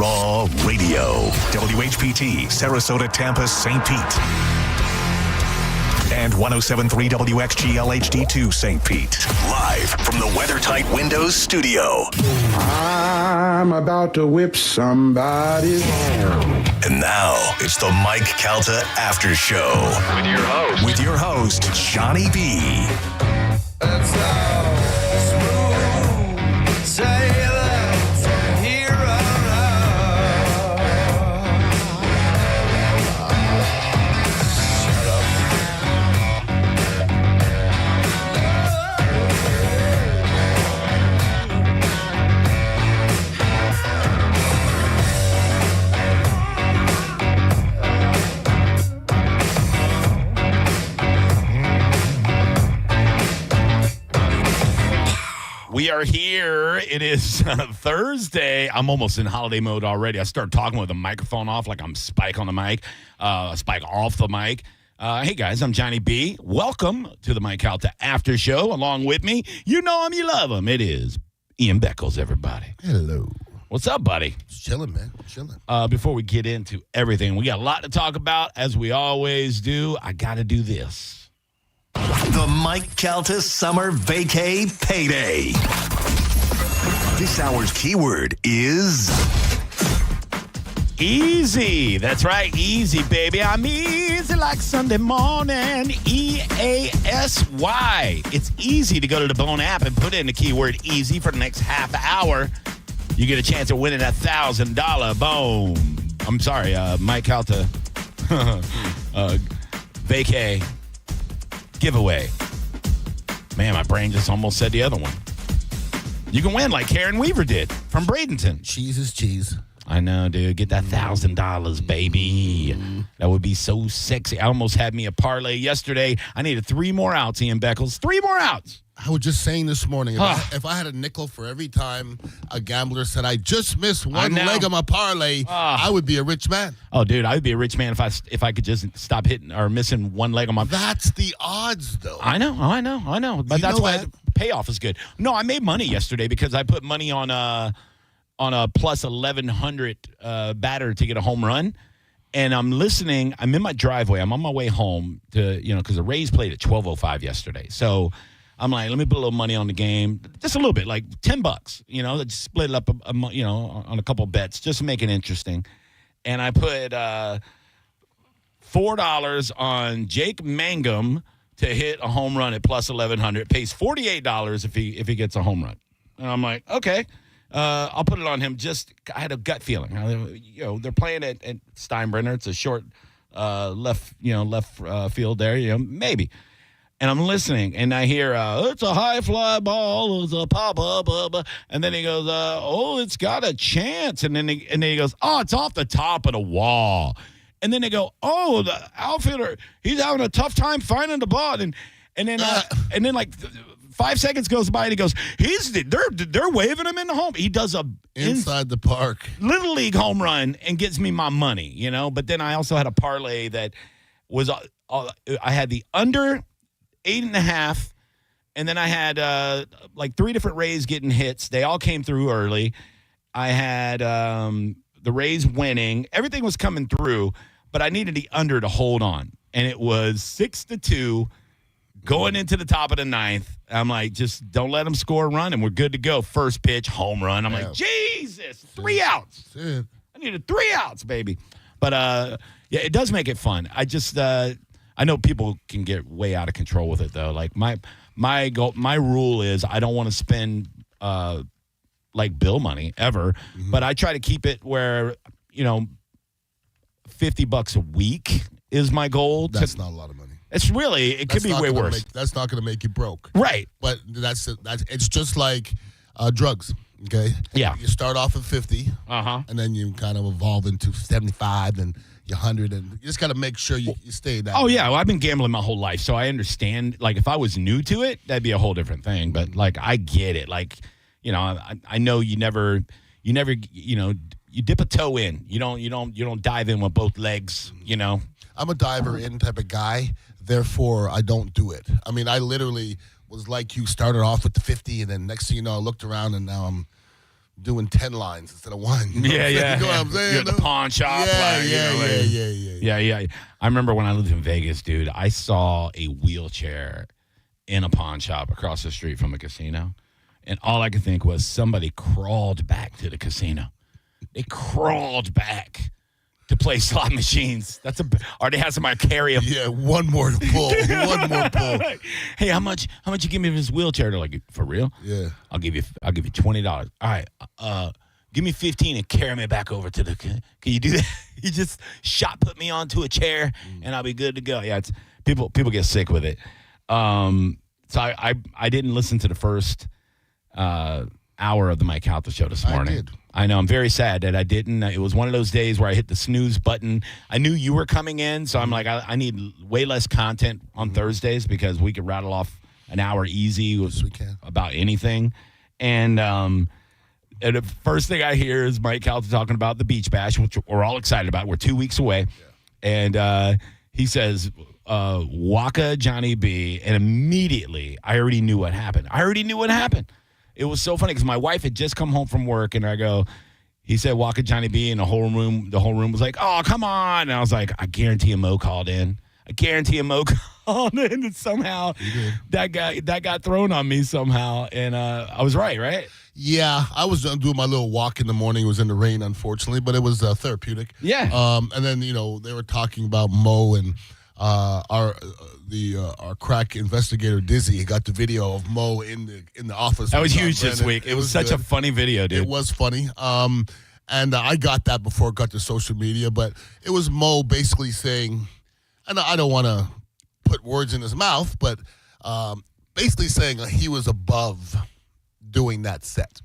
Raw Radio. WHPT, Sarasota, Tampa, St. Pete. And 107.3 WXGL HD2 St. Pete. Live from the WeatherTight Windows studio. I'm about to whip somebody. And now, it's the Mike Calta Aftershow. With your host, Johnny B. That's how smooth sailing from here on out. Shut up. We are here. It is Thursday. I'm almost in holiday mode already. I start talking with the microphone off like I'm Spike on the mic, Spike off the mic. Hey, guys, I'm Johnny B. Welcome to the Mike Calta After Show. Along with me, you know him, you love him. It is Ian Beckles, everybody. Hello. What's up, buddy? Just chilling, man. Chilling. Before we get into everything, we got a lot to talk about, as we always do. I got to do this. The Mike Calta Summer Vacay Payday. This hour's keyword is Easy. That's right. Easy, baby. I'm easy like Sunday morning. EASY. It's easy to go to the Bone app and put in the keyword easy for the next half hour. You get a chance of winning $1,000 Bone. I'm sorry, Mike Calta Vacay giveaway. Man, my brain just almost said the other one. You can win like Karen Weaver did from Bradenton. Cheese is cheese. I know, dude. Get that $1,000, baby. That would be so sexy. I almost had me a parlay yesterday. I needed 3 more outs, Ian Beckles. 3 more outs. I was just saying this morning, if I had a nickel for every time a gambler said I just missed one leg of my parlay, I would be a rich man. Oh, dude, I would be a rich man if I could just stop hitting or missing one leg on my. That's the odds, though. I know. But that's why the payoff is good. No, I made money yesterday because I put money on a plus 1,100 batter to get a home run. And I'm listening. I'm in my driveway. I'm on my way home to, because the Rays played at 12:05 yesterday. So I'm like, let me put a little money on the game, just a little bit, like $10. Just split it up, on a couple bets, just to make it interesting. And I put $4 on Jake Mangum to hit a home run at plus 1,100. Pays $48 if he gets a home run. And I'm like, okay, I'll put it on him. I had a gut feeling. They're playing at Steinbrenner. It's a short left field there. Maybe. And I'm listening, and I hear, it's a high fly ball, it's a pop-up, and then he goes, it's got a chance. And then he goes, it's off the top of the wall. And then they go, the outfielder, he's having a tough time finding the ball. And then like 5 seconds goes by, and he goes, they're waving him in the home. He does a inside the park Little League home run and gets me my money, But then I also had a parlay that was, I had the under 8.5, and then I had like 3 different Rays getting hits. They all came through early. I had the Rays winning. Everything was coming through, but I needed the under to hold on, and it was 6-2 going into the top of the 9th. I'm like, just don't let them score a run, and we're good to go. First pitch, home run. I'm like, Jesus, 3 outs. I needed 3 outs, baby. But it does make it fun. I know people can get way out of control with it, though. Like my rule is I don't want to spend like bill money ever, but I try to keep it where $50 a week is my goal. That's not a lot of money. It could be way worse. That's not going to make you broke, right? But it's just like drugs. Okay, yeah. You start off at 50, and then you kind of evolve into 75 and. 100, and you just got to make sure you stay that. Oh, yeah. Well, I've been gambling my whole life, so I understand. Like, if I was new to it, that'd be a whole different thing. But, like, I get it. Like, I know you never, you dip a toe in. You don't dive in with both legs, I'm a diver in type of guy, therefore I don't do it. I mean, I literally was like you, started off with the 50, and then next thing you know, I looked around, and now I'm doing 10 lines instead of one. You know Yeah. You know what I'm saying? You're at the pawn shop. Yeah. I remember when I lived in Vegas, dude, I saw a wheelchair in a pawn shop across the street from a casino. And all I could think was somebody crawled back to the casino. They crawled back to play slot machines. Or they had somebody carry them. Yeah, one more pull. One more pull. Hey, how much you give me for this wheelchair? They're like, for real? Yeah. I'll give you $20. All right. Give me 15 and carry me back over to the. Can you do that? You just put me onto a chair and I'll be good to go. Yeah, it's people get sick with it. So I didn't listen to the first hour of the Mike Calta show this morning. I did. I know. I'm very sad that I didn't. It was one of those days where I hit the snooze button. I knew you were coming in, so I'm like, I need way less content on Thursdays because we could rattle off an hour easy Yes, we can. about anything. And the first thing I hear is Mike Calta talking about the Beach Bash, which we're all excited about. We're 2 weeks away. Yeah. And he says, Waka Johnny B. And immediately, I already knew what happened. It was so funny because my wife had just come home from work, and I go, he said Waka Johnny B. And the whole room was like, oh, come on. And I was like, I guarantee Mo called in. And somehow that got thrown on me somehow. And I was right? Yeah, I was doing my little walk in the morning. It was in the rain, unfortunately, but it was therapeutic. Yeah. And then, they were talking about Mo and our crack investigator Dizzy. He got the video of Mo in the office. That was huge this week. It was such a funny video, dude. It was funny. And I got that before it got to social media, but it was Mo basically saying, and I don't want to put words in his mouth, but basically saying he was above doing that set.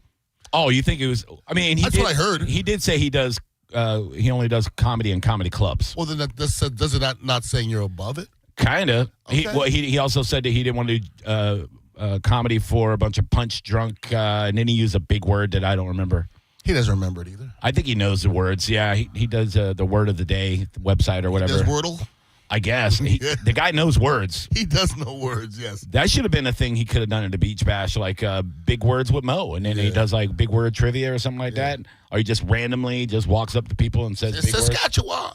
Oh, you think it was? I mean, that's what I heard. He did say he does. He only does comedy in comedy clubs. Well, then does it not saying you're above it? Kind of. Okay. He also said that he didn't want to do comedy for a bunch of punch drunk, and then he used a big word that I don't remember. He doesn't remember it either. I think he knows the words. Yeah, he does the word of the day website or whatever. He does Wordle? I guess. The guy knows words. He does know words, yes. That should have been a thing he could have done at the Beach Bash, like big words with Mo. And then he does like big word trivia or something like that. Or he just randomly just walks up to people and says big words. Saskatchewan.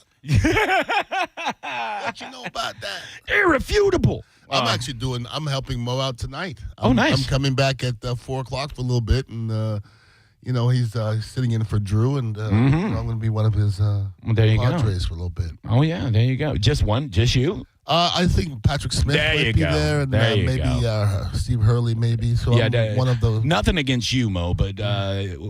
What you know about that? Irrefutable. I'm helping Mo out tonight. Nice. I'm coming back at 4 o'clock for a little bit, and he's sitting in for Drew, and I'm going to be one of his Padres for a little bit. Oh, yeah, there you go. Just one? Just you? I think Patrick Smith might be there, and maybe Steve Hurley, maybe. So I'm one of those. Nothing against you, Mo, but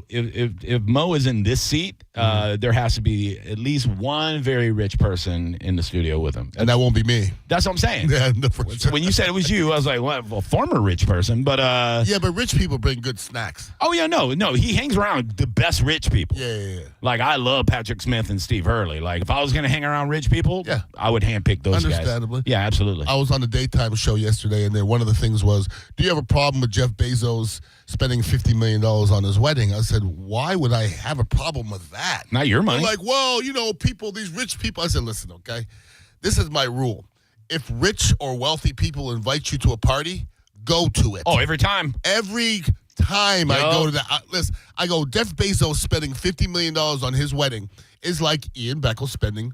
if Mo is in this seat, there has to be at least one very rich person in the studio with him. And that won't be me. That's what I'm saying. Yeah, no, for sure. When you said it was you, I was like, well, former rich person, but yeah, but rich people bring good snacks. Oh yeah, no, he hangs around the best rich people. Yeah. Like I love Patrick Smith and Steve Hurley. Like if I was gonna hang around rich people, I would handpick those guys. Yeah, absolutely. I was on the daytime show yesterday, and then one of the things was, do you have a problem with Jeff Bezos spending $50 million on his wedding? I said, why would I have a problem with that? Not your money. They're like, well, these rich people. I said, listen, okay, this is my rule. If rich or wealthy people invite you to a party, go to it. Oh, every time. Every time I go to that. Listen, I go, Jeff Bezos spending $50 million on his wedding is like Ian Beckles spending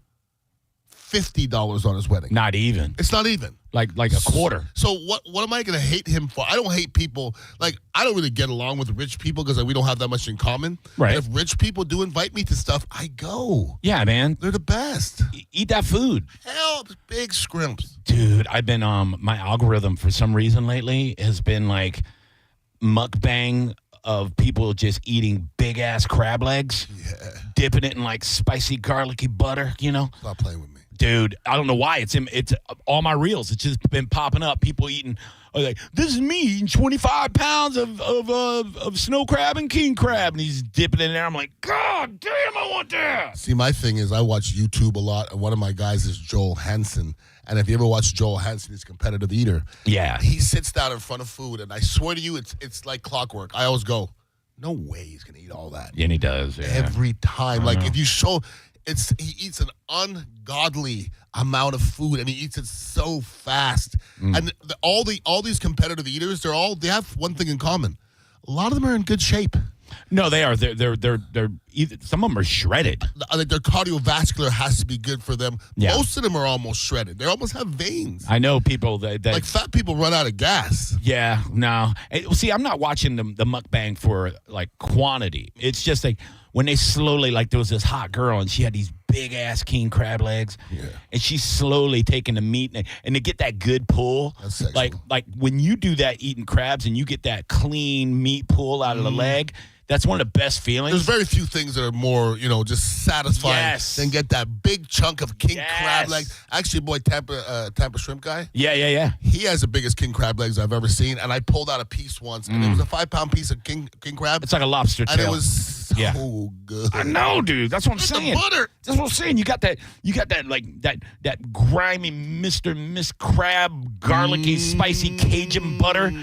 $50 on his wedding. Not even. It's not even. Like a quarter. So what am I going to hate him for? I don't hate people. Like, I don't really get along with rich people because we don't have that much in common. Right. But if rich people do invite me to stuff, I go. Yeah, man. They're the best. Eat that food. Hell, big scrimps. Dude, I've been, my algorithm for some reason lately has been like mukbang of people just eating big-ass crab legs. Yeah. Dipping it in like spicy garlicky butter, Stop playing with me. Dude, I don't know why. It's all my reels. It's just been popping up. People eating, like, this is me eating 25 pounds of snow crab and king crab. And he's dipping in there. I'm like, God damn, I want that. See, my thing is I watch YouTube a lot. And one of my guys is Joel Hansen. And if you ever watch Joel Hansen, he's a competitive eater. Yeah. He sits down in front of food. And I swear to you, it's like clockwork. I always go, no way he's going to eat all that. Yeah, and he does. Yeah. Every time. Like, if you show... he eats an ungodly amount of food, and he eats it so fast. And all these competitive eaters, they have one thing in common. A lot of them are in good shape. No, they are. They're either, some of them are shredded. Like their cardiovascular has to be good for them. Yeah. Most of them are almost shredded. They almost have veins. I know people that Like fat people run out of gas. yeah, no. See, I'm not watching the mukbang for like quantity. It's just like when they slowly, like there was this hot girl and she had these big ass king crab legs, and she's slowly taking the meat and to get that good pull. That's sexual. Like when you do that eating crabs and you get that clean meat pull out of the leg. That's one of the best feelings. There's very few things that are more, just satisfying than get that big chunk of king crab legs. Actually, boy, Tampa shrimp guy. Yeah. He has the biggest king crab legs I've ever seen, and I pulled out a piece once, and it was a 5-pound piece of king crab. It's like a lobster tail. And it was so good. I know, dude. That's what I'm With saying. the butter. That's what I'm saying. You got that like that grimy Mr. Miss Crab, garlicky, spicy Cajun butter.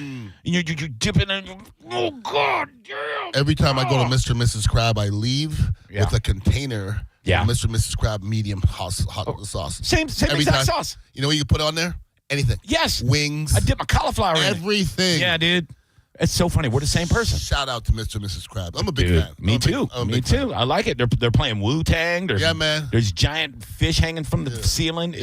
And you dip it in. Oh God, damn! Every time I go to Mr. and Mrs. Crab, I leave with a container. of Mr. and Mrs. Crab medium hot sauce. Same Every exact time. sauce. You know what you put on there? Anything. Yes. Wings. I dip my cauliflower in it. Everything. Yeah, dude. It's so funny. We're the same person. Shout out to Mr. and Mrs. Crab. I'm a big Dude, fan. me too. Me too. I like it. They're playing Wu-Tang. Yeah, man. There's giant fish hanging from the ceiling.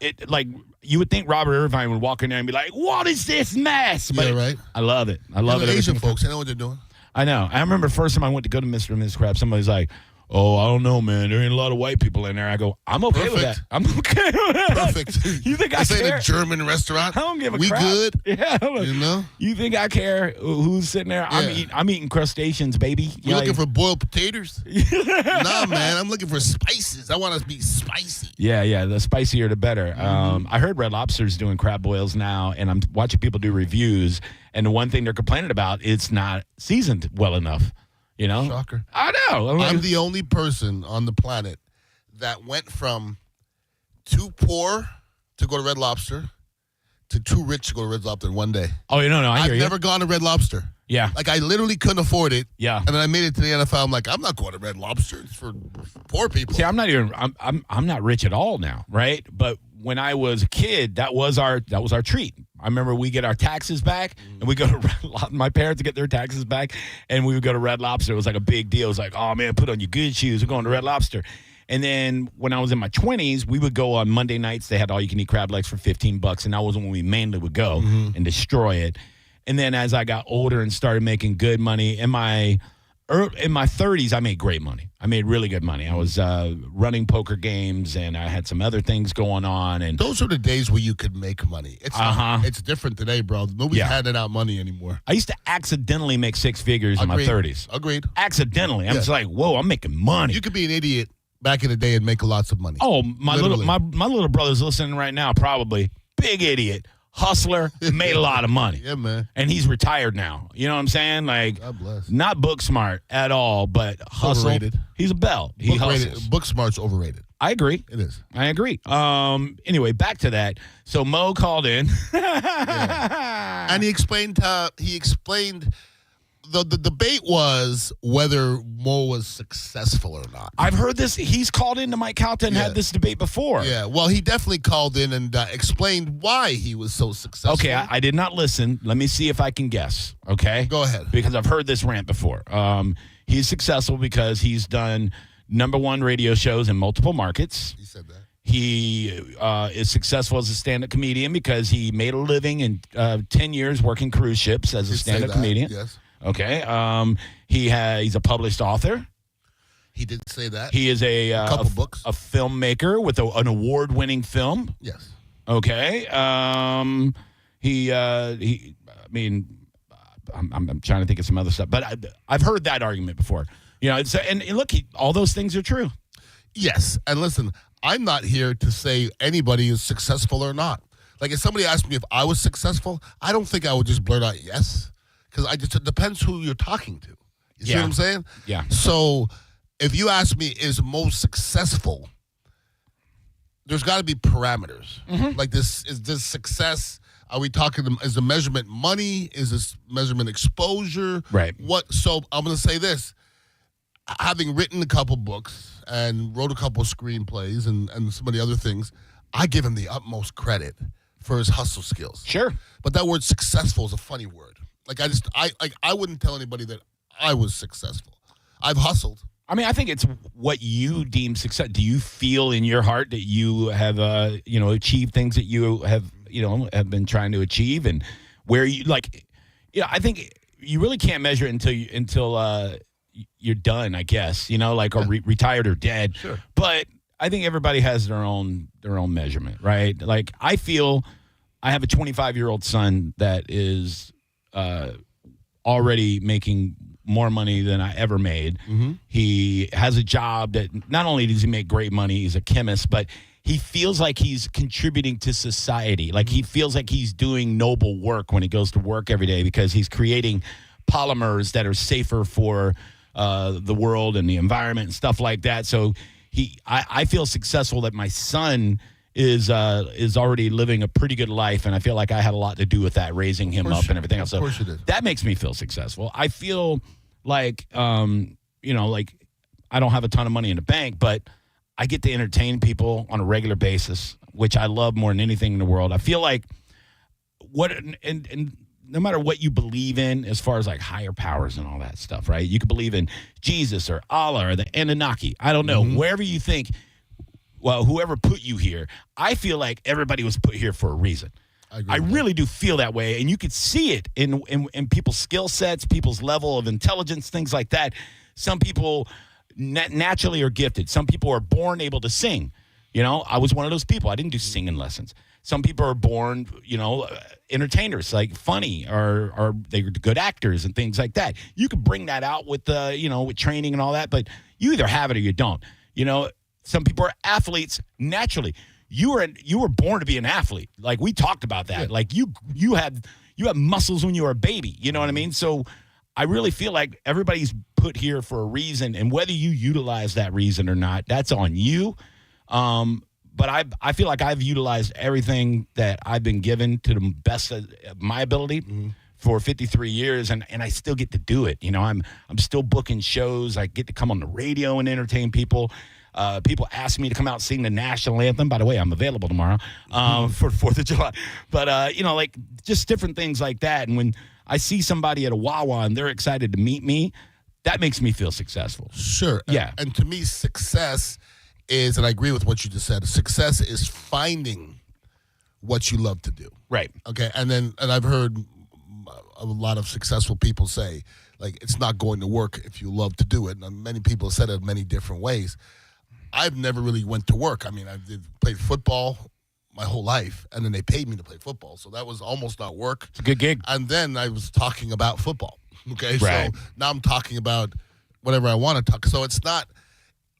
It like you would think Robert Irvine would walk in there and be like, "What is this mess?" But right. I love it. I love it. Asian folks, I know what they're doing. I know. I remember the first time I went to go to Mr. and Mrs. Crab, somebody's like, "Oh, I don't know, man. There ain't a lot of white people in there." I go, "I'm okay with that. I'm okay with that." Perfect. You think I This ain't care? a German restaurant. I don't give a we crap. good? Yeah. You know? You think I care who's sitting there? Yeah. I'm eating crustaceans, baby. You looking for boiled potatoes? Nah, man. I'm looking for spices. I want it to be spicy. Yeah. The spicier, the better. I heard Red Lobster's doing crab boils now, and I'm watching people do reviews. And the one thing they're complaining about, it's not seasoned well enough. You know? Shocker. I know. I'm the only person on the planet that went from too poor to go to Red Lobster to too rich to go to Red Lobster in one day. Oh, no, I hear I've you. never gone to Red Lobster. Yeah. Like, I literally couldn't afford it. Yeah. And then I made it to the NFL. I'm like, I'm not going to Red Lobster. It's for poor people. See, I'm not rich at all now, right? But when I was a kid, that was our treat. I remember we get our taxes back, and we go to Red Lobster. My parents would get their taxes back, and we would go to Red Lobster. It was like a big deal. It was like, oh man, put on your good shoes. We're going to Red Lobster. And then when I was in my 20s, we would go on Monday nights. They had all you can eat crab legs for $15, and that was when we mainly would go and destroy it. And then as I got older and started making good money in my 30s, I made great money. I made really good money. I was running poker games, and I had some other things going on. And those are the days where you could make money. It's different today, bro. Nobody's handing out money anymore. I used to accidentally make six figures in my 30s. Agreed. Accidentally. I'm just like, whoa, I'm making money. You could be an idiot back in the day and make lots of money. Oh, my little brother's listening right now, probably. Big idiot. Hustler, made a lot of money. Yeah, man. And he's retired now. You know what I'm saying? Like, God bless. Not book smart at all, but hustle. Overrated. He's a bell. He hustles. Book smart's overrated. I agree. It is. I agree. Anyway, back to that. So Mo called in. And he explained the debate was whether Mo was successful or not. I've heard this. He's called into Mike Calta and had this debate before. Yeah, well, he definitely called in and explained why he was so successful. Okay, I did not listen. Let me see if I can guess, okay? Go ahead. Because I've heard this rant before. He's successful because he's done #1 radio shows in multiple markets. He said that. He is successful as a stand-up comedian because he made a living in 10 years working cruise ships as a stand-up comedian. Yes. Okay. He's a published author. He did say that. He is a couple books. A filmmaker with an award-winning film. Yes. Okay. I'm trying to think of some other stuff, but I've heard that argument before. You know, and look, all those things are true. Yes, and listen, I'm not here to say anybody is successful or not. Like, if somebody asked me if I was successful, I don't think I would just blurt out yes, because it depends who you're talking to. You see what I'm saying? Yeah. So, if you ask me, is most successful, there's got to be parameters. Like, is this success? Are we talking? Is the measurement money? Is this measurement exposure? Right. What? So I'm going to say this. Having written a couple books and wrote a couple screenplays and some of the other things, I give him the utmost credit for his hustle skills. Sure. But that word successful is a funny word. Like, I wouldn't tell anybody that I was successful. I've hustled. I mean, I think it's what you deem success. Do you feel in your heart that you have, achieved things that you have, have been trying to achieve, and where you like, I think you really can't measure it until you're done, I guess, or retired or dead. Sure. But I think everybody has their own measurement, right? Like, I feel I have a 25-year-old son that is already making more money than I ever made. Mm-hmm. He has a job that not only does he make great money, he's a chemist, but he feels like he's contributing to society. Like, he feels like he's doing noble work when he goes to work every day, because he's creating polymers that are safer for the world and the environment and stuff like that. So I feel successful that my son is already living a pretty good life, and I feel like I had a lot to do with that, raising him up and everything else. So of course you did. That makes me feel successful. I feel like like I don't have a ton of money in the bank, but I get to entertain people on a regular basis, which I love more than anything in the world. I feel like and no matter what you believe in as far as like higher powers and all that stuff, right? You could believe in Jesus or Allah or the Anunnaki. I don't know. Mm-hmm. Wherever you think, well, whoever put you here, I feel like everybody was put here for a reason. I really do feel that way, and you could see it in people's skill sets, people's level of intelligence, things like that. Some people naturally are gifted. Some people are born able to sing. I was one of those people. I didn't do singing lessons. Some people are born, entertainers, like funny, or they're good actors and things like that. You could bring that out with with training and all that, but you either have it or you don't. Some people are athletes naturally. You were born to be an athlete. Like, we talked about that. Yeah. Like, you have muscles when you were a baby. You know what I mean? So I really feel like everybody's put here for a reason, and whether you utilize that reason or not, that's on you. But I feel like I've utilized everything that I've been given to the best of my ability for 53 years, and I still get to do it. I'm still booking shows. I get to come on the radio and entertain people. People ask me to come out and sing the national anthem. By the way, I'm available tomorrow for 4th of July. But, like, just different things like that. And when I see somebody at a Wawa and they're excited to meet me, that makes me feel successful. Sure. Yeah. And to me, success is, and I agree with what you just said, success is finding what you love to do. Right. Okay. And I've heard a lot of successful people say, like, it's not going to work if you love to do it. And many people have said it many different ways. I've never really went to work. I mean, played football my whole life, and then they paid me to play football. So that was almost not work. It's a good gig. And then I was talking about football. Okay. Right. So now I'm talking about whatever I want to talk. So it's not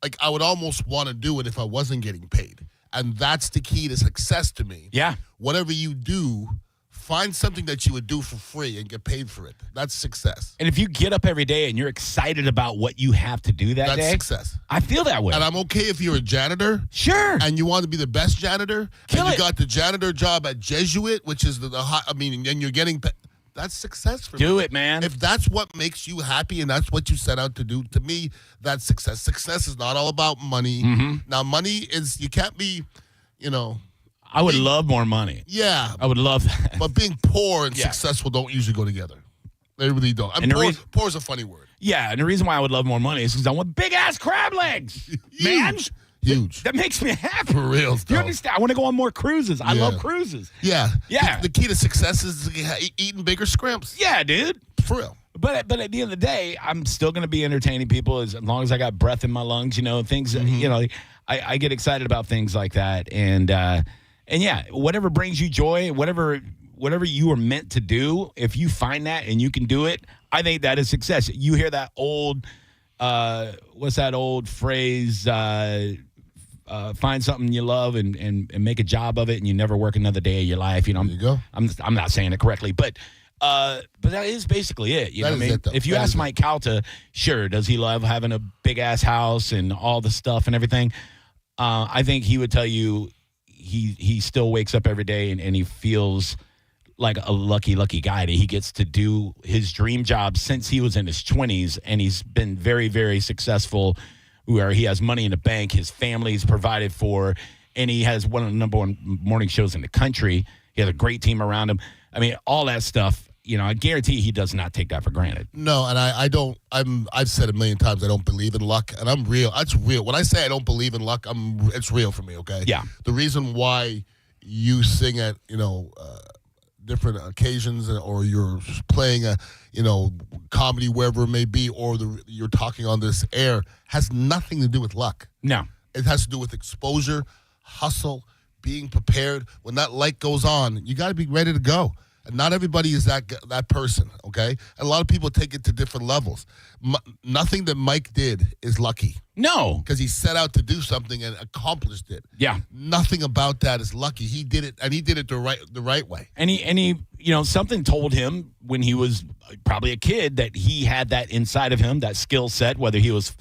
like I would almost want to do it if I wasn't getting paid. And that's the key to success to me. Yeah. Whatever you do, find something that you would do for free and get paid for it. That's success. And if you get up every day and you're excited about what you have to do that day, that's success. I feel that way. And I'm okay if you're a janitor. Sure. And you want to be the best janitor. Kill and it. You got the janitor job at Jesuit, which is and you're getting paid. That's success for me. Do it, man. If that's what makes you happy and that's what you set out to do, to me, that's success. Success is not all about money. Mm-hmm. Now, money is, you can't be, I would love more money. Yeah. I would love that. But being poor and successful don't usually go together. They really don't. And poor is a funny word. Yeah, and the reason why I would love more money is because I want big-ass crab legs. Man. Huge. That makes me happy. For real. Do you understand? I want to go on more cruises. I love cruises. Yeah. Yeah. The key to success is eating bigger scrimps. Yeah, dude. For real. But at the end of the day, I'm still going to be entertaining people as long as I got breath in my lungs, things, I get excited about things like that. And yeah, whatever brings you joy, whatever you are meant to do, if you find that and you can do it, I think that is success. You hear that old, what's that old phrase, find something you love and make a job of it, and you never work another day of your life. There you go. I'm not saying it correctly, but that is basically it. You know what I mean? If you ask Mike Calta, sure, does he love having a big ass house and all the stuff and everything? I think he would tell you he still wakes up every day and he feels like a lucky guy that he gets to do his dream job since he was in his 20s, and he's been very, very successful, where he has money in the bank, his family's provided for, and he has one of the number one morning shows in the country. He has a great team around him. I mean, all that stuff. I guarantee he does not take that for granted. No, and I don't. I've said a million times I don't believe in luck, and I'm real. That's real. When I say I don't believe in luck, it's real for me. Okay. Yeah. The reason why you sing at different occasions, or you're playing a comedy wherever it may be, or you're talking on this air has nothing to do with luck. No. It has to do with exposure, hustle, being prepared. When that light goes on, you got to be ready to go. And not everybody is that person, okay? And a lot of people take it to different levels. Nothing that Mike did is lucky. No. Because he set out to do something and accomplished it. Yeah. Nothing about that is lucky. He did it, and he did it the right way. And he something told him when he was probably a kid that he had that inside of him, that skill set, whether he was,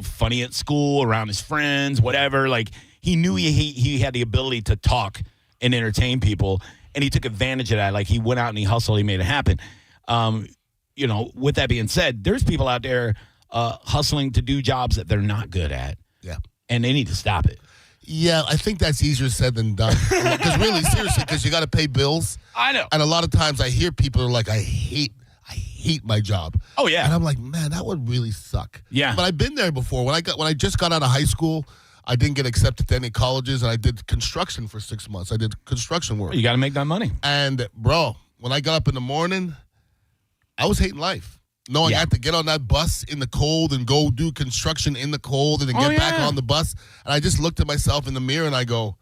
funny at school, around his friends, whatever. Like, he knew he had the ability to talk and entertain people, and he took advantage of that. Like, he went out and he hustled, he made it happen. With that being said, there's people out there hustling to do jobs that they're not good at. Yeah. And they need to stop it. Yeah, I think that's easier said than done. Because really, seriously, because you got to pay bills. I know. And a lot of times I hear people are like, I hate my job. Oh, yeah. And I'm like, man, that would really suck. Yeah. But I've been there before. When I just got out of high school, I didn't get accepted to any colleges, and I did construction for 6 months. I did construction work. You got to make that money. And, bro, when I got up in the morning, I was hating life. Knowing I had to get on that bus in the cold and go do construction in the cold and then get back on the bus. And I just looked at myself in the mirror and I go,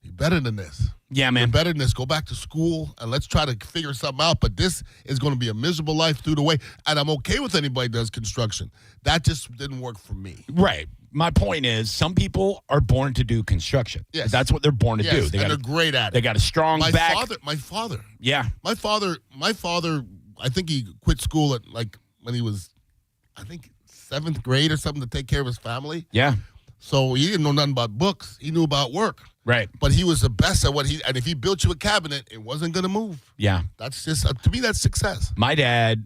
you're better than this. Yeah, man. You're better than this. Go back to school and let's try to figure something out. But this is going to be a miserable life through the way. And I'm okay with anybody that does construction. That just didn't work for me. Right. My point is, some people are born to do construction. Yes. That's what they're born to do. They're great at it. They got a strong back. My father. Yeah. My father, I think he quit school at when he was, 7th grade or something, to take care of his family. Yeah. So he didn't know nothing about books. He knew about work. Right. But he was the best at and if he built you a cabinet, it wasn't going to move. Yeah. That's just, to me, that's success. My dad,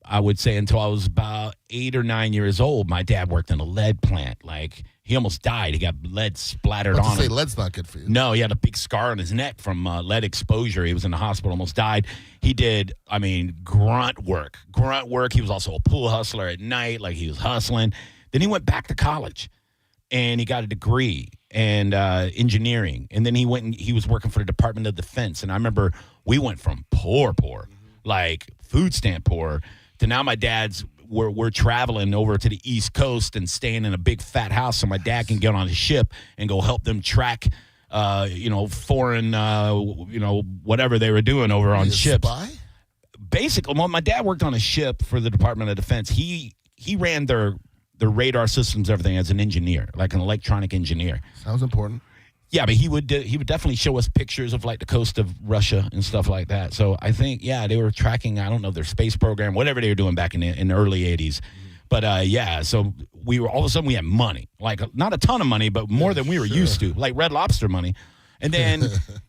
I would say until I was about 8 or 9 years old, my dad worked in a lead plant. Like, he almost died. He got lead splattered on him. Lead's not good for you. No, he had a big scar on his neck from lead exposure. He was in the hospital, almost died. He did, grunt work. He was also a pool hustler at night, like he was hustling. Then he went back to college, and he got a degree in engineering. And then he went and he was working for the Department of Defense. And I remember we went from poor, like food stamp poor, to now my dad's, we're traveling over to the East Coast and staying in a big fat house so my dad can get on a ship and go help them track, foreign, whatever they were doing over on ships. Spy? Basically, well, my dad worked on a ship for the Department of Defense. He ran their radar systems, everything, as an engineer, like an electronic engineer. Sounds important. Yeah, but he would definitely show us pictures of like the coast of Russia and stuff like that. So I think, they were tracking, I don't know, their space program, whatever they were doing back in the early 80s. But so we were, all of a sudden we had money, like not a ton of money, but more than we were used to, like Red Lobster money. And then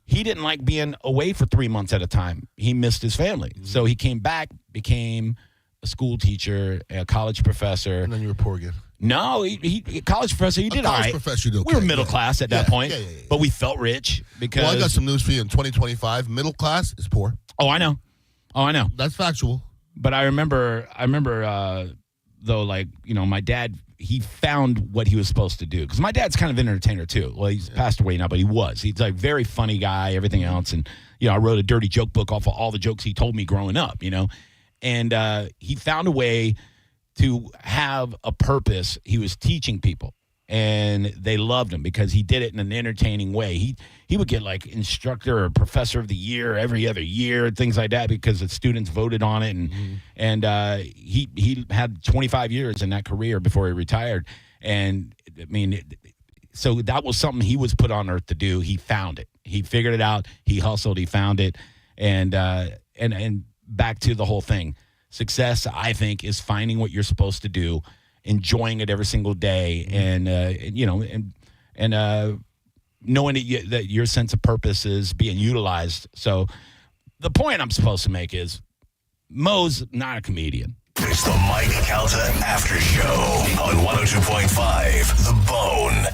he didn't like being away for 3 months at a time. He missed his family. So he came back, a school teacher, a college professor. And then you were poor again. No, he college professor. He did all right. Professor, you did okay. We were middle class at that point, but we felt rich because. Well, I got some news for you. In 2025, middle class is poor. Oh, I know. That's factual. But I remember, though, my dad, he found what he was supposed to do. Because my dad's kind of an entertainer, too. Well, he's passed away now, but he was. He's a very funny guy, everything else. And, I wrote a dirty joke book off of all the jokes he told me growing up, And he found a way to have a purpose. He was teaching people, and they loved him because he did it in an entertaining way. He would get like instructor or professor of the year every other year, things like that, because the students voted on it. And he had 25 years in that career before he retired. And so that was something he was put on earth to do. He found it. He figured it out. He hustled. He found it. And back to the whole thing. Success, I think, is finding what you're supposed to do, enjoying it every single day, and knowing that your sense of purpose is being utilized. So the point I'm supposed to make is Mo's not a comedian. It's the Mike Calta Aftershow on 102.5 The Bone.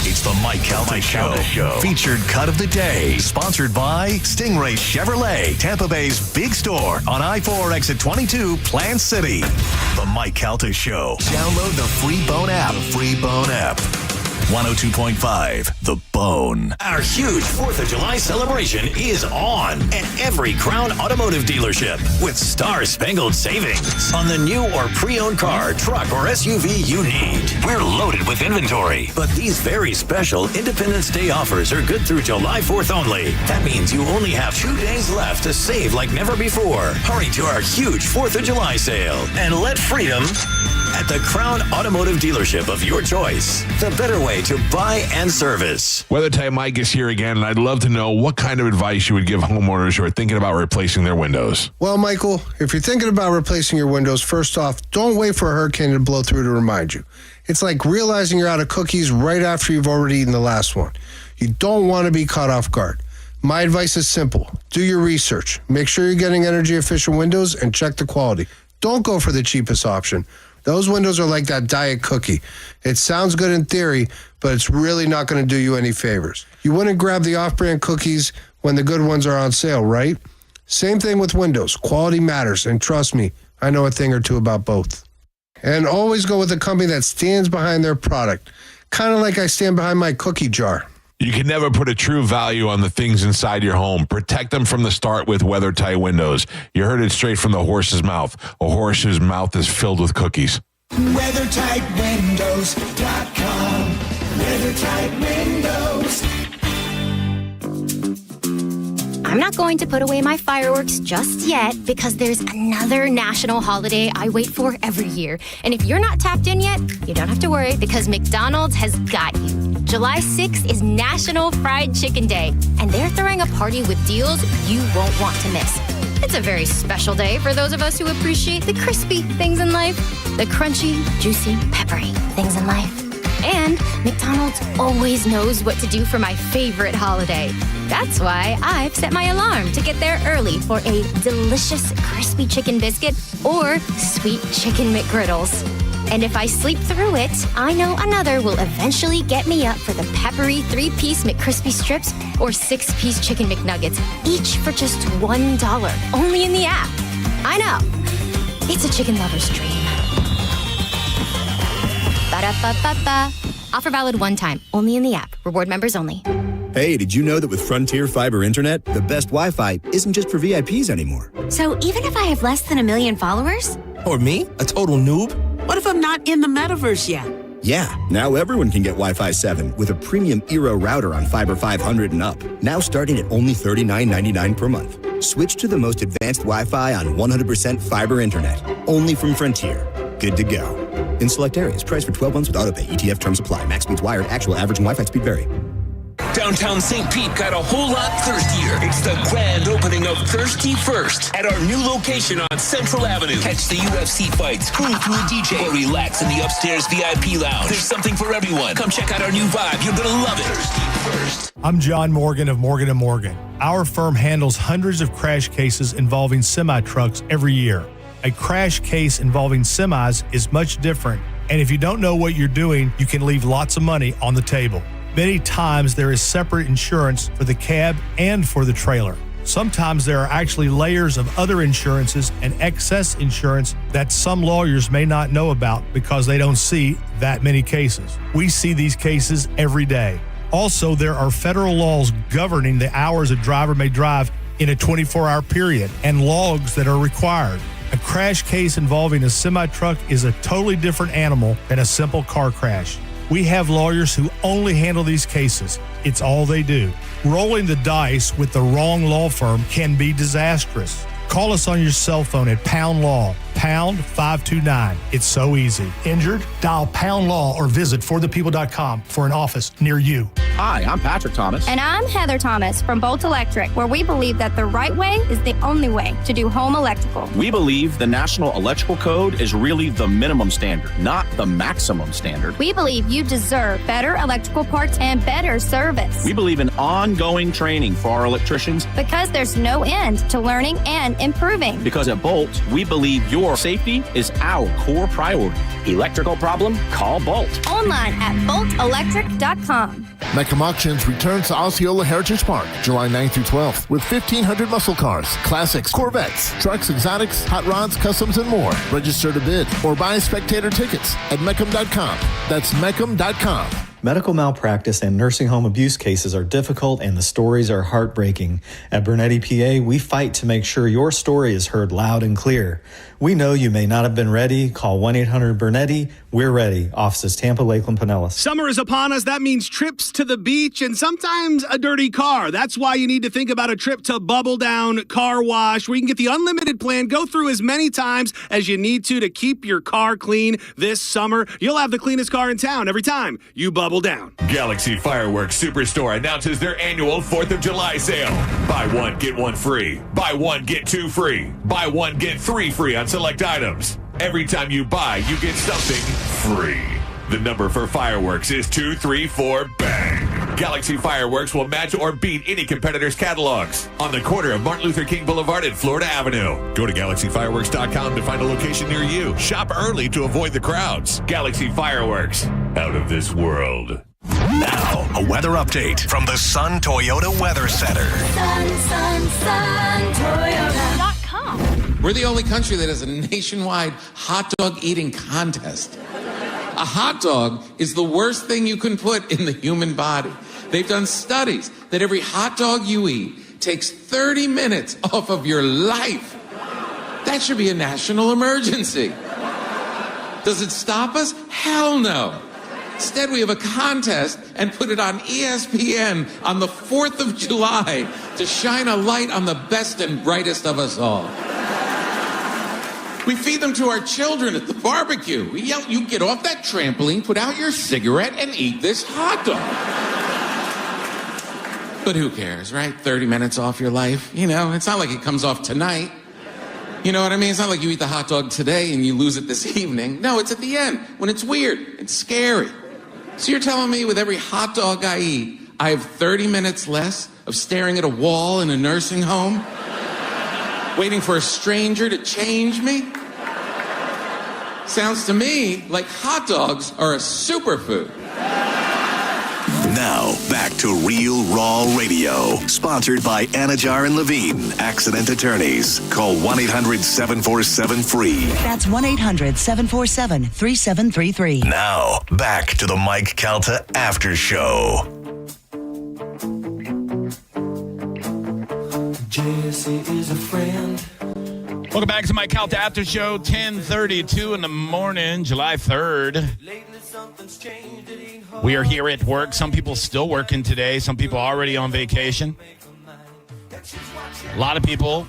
It's It's the Mike Calta Show. Featured cut of the day. Sponsored by Stingray Chevrolet, Tampa Bay's big store on I-4 exit 22, Plant City. The Mike Calta Show. Download the free Bone app. 102.5 The Bone. Our huge 4th of July celebration is on at every Crown Automotive dealership with star-spangled savings on the new or pre-owned car, truck, or SUV you need. We're loaded with inventory, but these very special Independence Day offers are good through July 4th only. That means you only have 2 days left to save like never before. Hurry to our huge 4th of July sale and let freedom at the Crown Automotive dealership of your choice. The better way to buy and service. Weather Type Mike is here again, and I'd love to know what kind of advice you would give homeowners who are thinking about replacing their windows. Well, Michael, if you're thinking about replacing your windows, first off, don't wait for a hurricane to blow through to remind you. It's like realizing you're out of cookies right after you've already eaten the last one. You don't want to be caught off guard. My advice is simple. Do your research. Make sure you're getting energy-efficient windows and check the quality. Don't go for the cheapest option. Those windows are like that diet cookie. It sounds good in theory, but it's really not going to do you any favors. You wouldn't grab the off-brand cookies when the good ones are on sale, right? Same thing with windows. Quality matters, and trust me, I know a thing or two about both. And always go with a company that stands behind their product, kind of like I stand behind my cookie jar. You can never put a true value on the things inside your home. Protect them from the start with weather-tight windows. You heard it straight from the horse's mouth. A horse's mouth is filled with cookies. WeatherTightWindows.com. WeatherTight Windows. I'm not going to put away my fireworks just yet because there's another national holiday I wait for every year. And if you're not tapped in yet, you don't have to worry because McDonald's has got you. July 6th is National Fried Chicken Day, and they're throwing a party with deals you won't want to miss. It's a very special day for those of us who appreciate the crispy things in life, the crunchy, juicy, peppery things in life. And McDonald's always knows what to do for my favorite holiday. That's why I've set my alarm to get there early for a delicious crispy chicken biscuit or sweet chicken McGriddles. And if I sleep through it, I know another will eventually get me up for the peppery 3-piece McCrispy strips or 6-piece chicken McNuggets, each for just $1, only in the app. I know. It's a chicken lover's dream. Ba-da-ba-ba-ba. Offer valid one time, only in the app. Reward members only. Hey, did you know that with Frontier Fiber Internet, the best Wi-Fi isn't just for VIPs anymore? So even if I have less than 1 million followers? Or me, a total noob? What if I'm not in the metaverse yet? Yeah, now everyone can get Wi-Fi 7 with a premium Eero router on Fiber 500 and up. Now starting at only $39.99 per month. Switch to the most advanced Wi-Fi on 100% fiber internet. Only from Frontier. Good to go. In select areas, price for 12 months with autopay. ETF terms apply. Max speeds wired. Actual average and Wi-Fi speed vary. Downtown St. Pete got a whole lot thirstier. It's the grand opening of Thirsty First at our new location on Central Avenue. Catch the UFC fights, cruise through a DJ, or relax in the upstairs VIP lounge. There's something for everyone. Come check out our new vibe. You're gonna love it. Thirsty First. I'm John Morgan of Morgan & Morgan. Our firm handles hundreds of crash cases involving semi-trucks every year. A crash case involving semis is much different, and if you don't know what you're doing, you can leave lots of money on the table. Many times there is separate insurance for the cab and for the trailer. Sometimes there are actually layers of other insurances and excess insurance that some lawyers may not know about because they don't see that many cases. We see these cases every day. Also, there are federal laws governing the hours a driver may drive in a 24-hour period and logs that are required. A crash case involving a semi-truck is a totally different animal than a simple car crash. We have lawyers who only handle these cases. It's all they do. Rolling the dice with the wrong law firm can be disastrous. Call us on your cell phone at Pound Law, pound 529. It's so easy. Injured? Dial Pound Law or visit forthepeople.com for an office near you. Hi, I'm Patrick Thomas. And I'm Heather Thomas from Bolt Electric, where we believe that the right way is the only way to do home electrical. We believe the National Electrical Code is really the minimum standard, not the maximum standard. We believe you deserve better electrical parts and better service. We believe in ongoing training for our electricians. Because there's no end to learning and improving. Because at Bolt, we believe your Your safety is our core priority. Electrical problem? Call Bolt. Online at boltelectric.com. Meckham Auctions returns to Osceola Heritage Park, July 9th through 12th, with 1,500 muscle cars, classics, Corvettes, trucks, exotics, hot rods, customs, and more. Register to bid or buy spectator tickets at Meckham.com. That's Meckham.com. Medical malpractice and nursing home abuse cases are difficult and the stories are heartbreaking. At Bernetti PA, we fight to make sure your story is heard loud and clear. We know you may not have been ready. Call 1-800-BERNETTI. We're ready. Offices Tampa, Lakeland, Pinellas. Summer is upon us. That means trips to the beach and sometimes a dirty car. That's why you need to think about a trip to Bubble Down Car Wash, where you can get the unlimited plan. Go through as many times as you need to keep your car clean this summer. You'll have the cleanest car in town every time you bubble down. Galaxy Fireworks Superstore announces their annual 4th of July sale. Buy one, get one free. Buy one, get two free. Buy one, get three free on select items. Every time you buy, you get something free. The number for fireworks is 234 bang. Galaxy Fireworks will match or beat any competitor's catalogs on the corner of Martin Luther King Boulevard and Florida Avenue. Go to GalaxyFireworks.com to find a location near you. Shop early to avoid the crowds. Galaxy Fireworks, out of this world. Now, a weather update from the Sun Toyota Weather Center. SunToyota.com. We're the only country that has a nationwide hot dog eating contest. A hot dog is the worst thing you can put in the human body. They've done studies that every hot dog you eat takes 30 minutes off of your life. That should be a national emergency. Does it stop us? Hell no. Instead, we have a contest and put it on ESPN on the 4th of July to shine a light on the best and brightest of us all. We feed them to our children at the barbecue. We yell, you get off that trampoline, put out your cigarette, and eat this hot dog. But who cares, right? 30 minutes off your life. You know, it's not like it comes off tonight. You know what I mean? It's not like you eat the hot dog today and you lose it this evening. No, it's at the end when it's weird. It's scary. So you're telling me with every hot dog I eat, I have 30 minutes less of staring at a wall in a nursing home? Waiting for a stranger to change me? Sounds to me like hot dogs are a superfood. Now, back to Real Raw Radio. Sponsored by Anajar and Levine, Accident Attorneys. Call 1-800-747-FREE. That's 1-800-747-3733. Now, back to the Mike Calta Aftershow. Jesse is a friend. Welcome back to my Calta After Show, 10:32 in the morning, July 3rd. We are here at work. Some people still working today. Some people already on vacation. A lot of people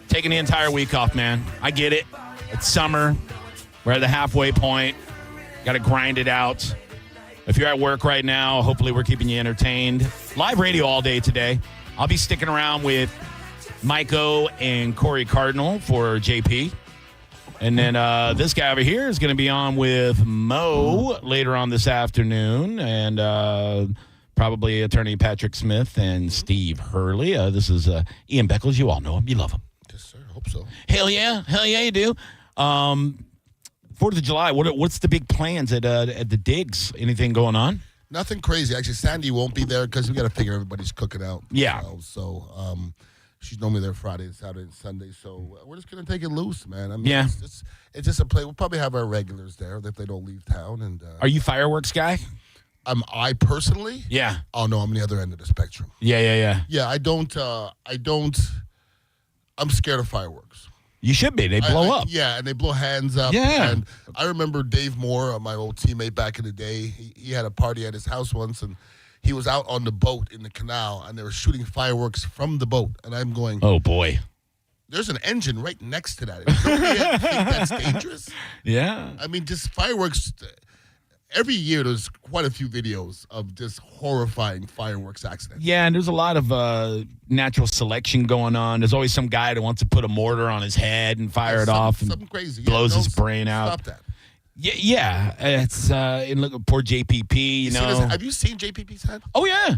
taking the entire week off, man. I get it. It's summer. We're at the halfway point. Got to grind it out. If you're at work right now, hopefully we're keeping you entertained. Live radio all day today. I'll be sticking around with Miko and Corey Cardinal for JP. And then this guy over here is going to be on with Mo later on this afternoon. And probably attorney Patrick Smith and Steve Hurley. This is Ian Beckles. You all know him. You love him. Yes, sir. Hope so. Hell yeah. Hell yeah, you do. 4th of July, what's the big plans at the digs? Anything going on? Nothing crazy. Actually, Sandy won't be there because we got to figure everybody's cooking out. Yeah. So she's normally there Friday, Saturday, and Sunday. So we're just going to take it loose, man. I mean, yeah. It's just a play. We'll probably have our regulars there if they don't leave town. And are you fireworks guy? I personally? Yeah. Oh, no, I'm on the other end of the spectrum. Yeah. Yeah, I don't. I'm scared of fireworks. You should be. They blow up. Yeah, and they blow hands up. Yeah. And I remember Dave Moore, my old teammate back in the day, he had a party at his house once, and he was out on the boat in the canal, and they were shooting fireworks from the boat. And I'm going, oh, boy. There's an engine right next to that. Don't you think that's dangerous? Yeah. I mean, just fireworks. Every year there's quite a few videos of just horrifying fireworks accidents. Yeah, and there's a lot of natural selection going on. There's always some guy that wants to put a mortar on his head and fire it off and something crazy. blows his brain out. Stop that. Yeah. It's and look, poor JPP, you know. Have you seen JPP's head? Oh, yeah.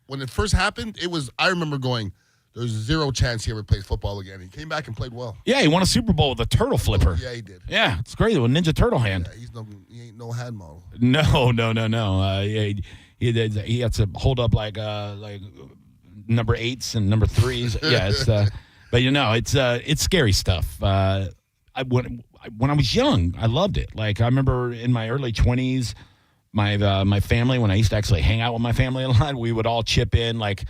When it first happened, I remember going, there's zero chance he ever plays football again. He came back and played well. Yeah, he won a Super Bowl with a turtle flipper. Yeah, he did. Yeah, it's crazy with Ninja Turtle hand. Yeah, he ain't no hand model. No. Yeah, he had to hold up like number 8s and number 3s. Yeah, it's but it's scary stuff. When I was young, I loved it. Like I remember in my early 20s, my family, when I used to actually hang out with my family a lot, we would all chip in like a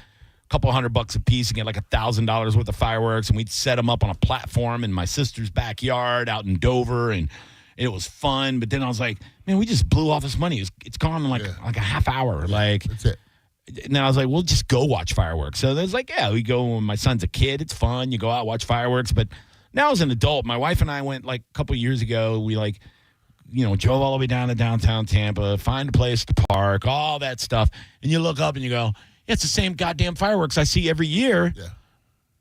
couple $100 a piece and get like $1,000 worth of fireworks, and we'd set them up on a platform in my sister's backyard out in Dover, and it was fun. But then I was like, man, we just blew all this money. It's gone in like a half hour. Like that's it. And then I was like, we'll just go watch fireworks. So there's like, yeah, we go when my son's a kid. It's fun. You go out, watch fireworks. But now as an adult, my wife and I went like a couple years ago. We drove all the way down to downtown Tampa, find a place to park, all that stuff. And you look up and you go, yeah, it's the same goddamn fireworks I see every year. Yeah.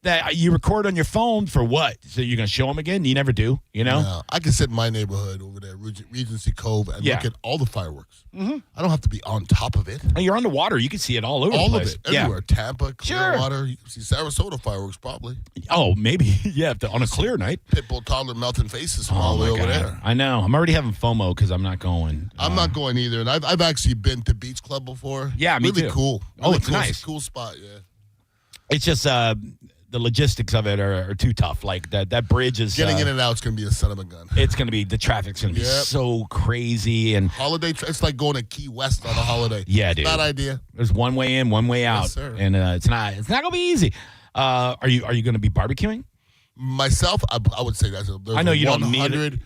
That you record on your phone for what? So you're going to show them again? You never do, you know? No, I can sit in my neighborhood over there, Regency Cove, and look at all the fireworks. Mm-hmm. I don't have to be on top of it. And you're on the water. You can see it all over the place. All of it, everywhere. Yeah. Tampa, Clearwater. You can see Sarasota fireworks probably. Oh, maybe. Yeah, on a clear night. Pitbull, toddler, melting faces from all the way over there. I know. I'm already having FOMO because I'm not going. I'm not going either. And I've actually been to Beach Club before. Yeah, me really too. Cool. Really it's cool. nice. It's a cool spot, yeah. It's just the logistics of it are too tough. Like that bridge is getting in and out is going to be a son of a gun. It's going to be the traffic's going to be so crazy and holiday. It's like going to Key West on a holiday. Yeah, dude. Bad idea. There's one way in, one way out, and it's not going to be easy. Are you going to be barbecuing? Myself, I would say there's I know you don't need it.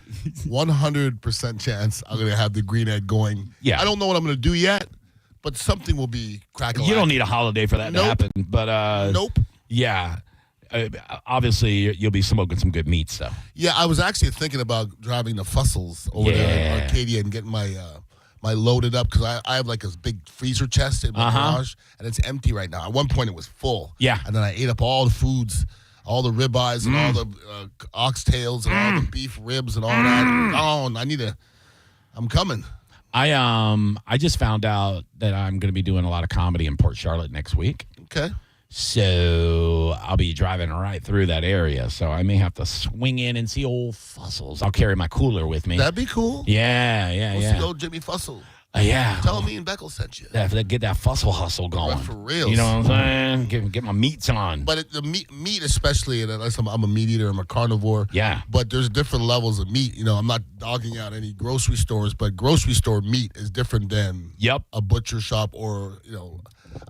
100% chance I'm going to have the green egg going. Yeah, I don't know what I'm going to do yet, but something will be cracking. You don't need a holiday for that to happen, but nope. Yeah. Obviously, you'll be smoking some good meat stuff. Yeah, I was actually thinking about driving the Fussels over there in Arcadia and getting my loaded up because I have like a big freezer chest in my garage and it's empty right now. At one point, it was full. Yeah, and then I ate up all the foods, all the ribeyes and all the oxtails and all the beef ribs and all that. Oh, I'm coming. I just found out that I'm going to be doing a lot of comedy in Port Charlotte next week. Okay. So I'll be driving right through that area. So I may have to swing in and see old Fussels. I'll carry my cooler with me. That'd be cool. Yeah. We'll see old Jimmy Fussel. Yeah. Tell me and Beckel sent you. Get that Fussel hustle going. For real. You know what I'm saying? Get my meats on. But the meat especially, and unless I'm a meat eater, I'm a carnivore. Yeah. But there's different levels of meat. You know, I'm not dogging out any grocery stores, but grocery store meat is different than a butcher shop or,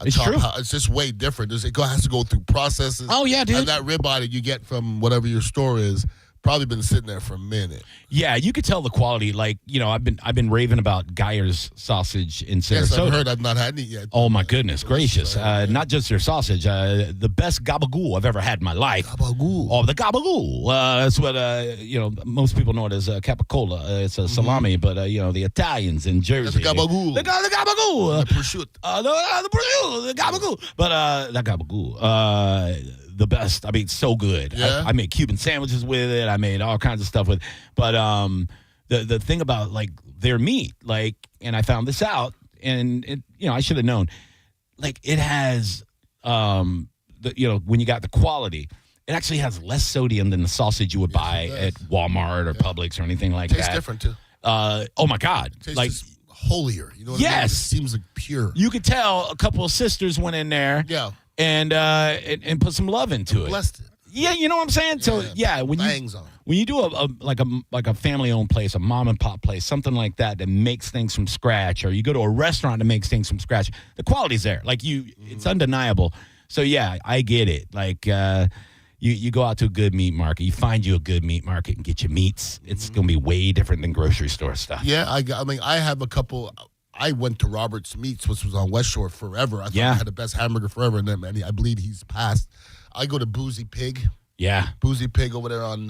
it's true. It's just way different. It has to go through processes. Oh, yeah, dude. And that ribeye that you get from whatever your store is probably been sitting there for a minute. Yeah, you could tell the quality. Like, I've been raving about Geyer's sausage in Sarasota. Yes, I've heard. I've not had it yet. Oh my goodness gracious! Not just their sausage, the best gabagool I've ever had in my life. Gabagool. Oh, the gabagool. That's what most people know it as capicola. It's a salami, but the Italians in Jersey. That's gabagool. The gabagool. The prosciutto. The prosciutto. The gabagool. But that gabagool. The best. I mean, so good. Yeah. I made Cuban sandwiches with it. I made all kinds of stuff with it. But the thing about like their meat, like, and I found this out, and it, I should have known, like it has, when you got the quality, it actually has less sodium than the sausage you would buy at Walmart or Publix or anything like that. Tastes different too. Oh my God! Tastes like just holier. You know what I mean? It just seems like pure. You could tell a couple of sisters went in there. Yeah. And put some love into it. Blessed it. Yeah, you know what I'm saying? So when you do a family owned place, a mom and pop place, something like that makes things from scratch, or you go to a restaurant that makes things from scratch, the quality's there. Like it's undeniable. So yeah, I get it. Like you go out to a good meat market, you find you a good meat market and get your meats. It's gonna be way different than grocery store stuff. Yeah, I have a couple. I went to Robert's Meats, which was on West Shore forever. I thought I had the best hamburger forever, and then I believe he's passed. I go to Boozy Pig. Yeah. Boozy Pig over there on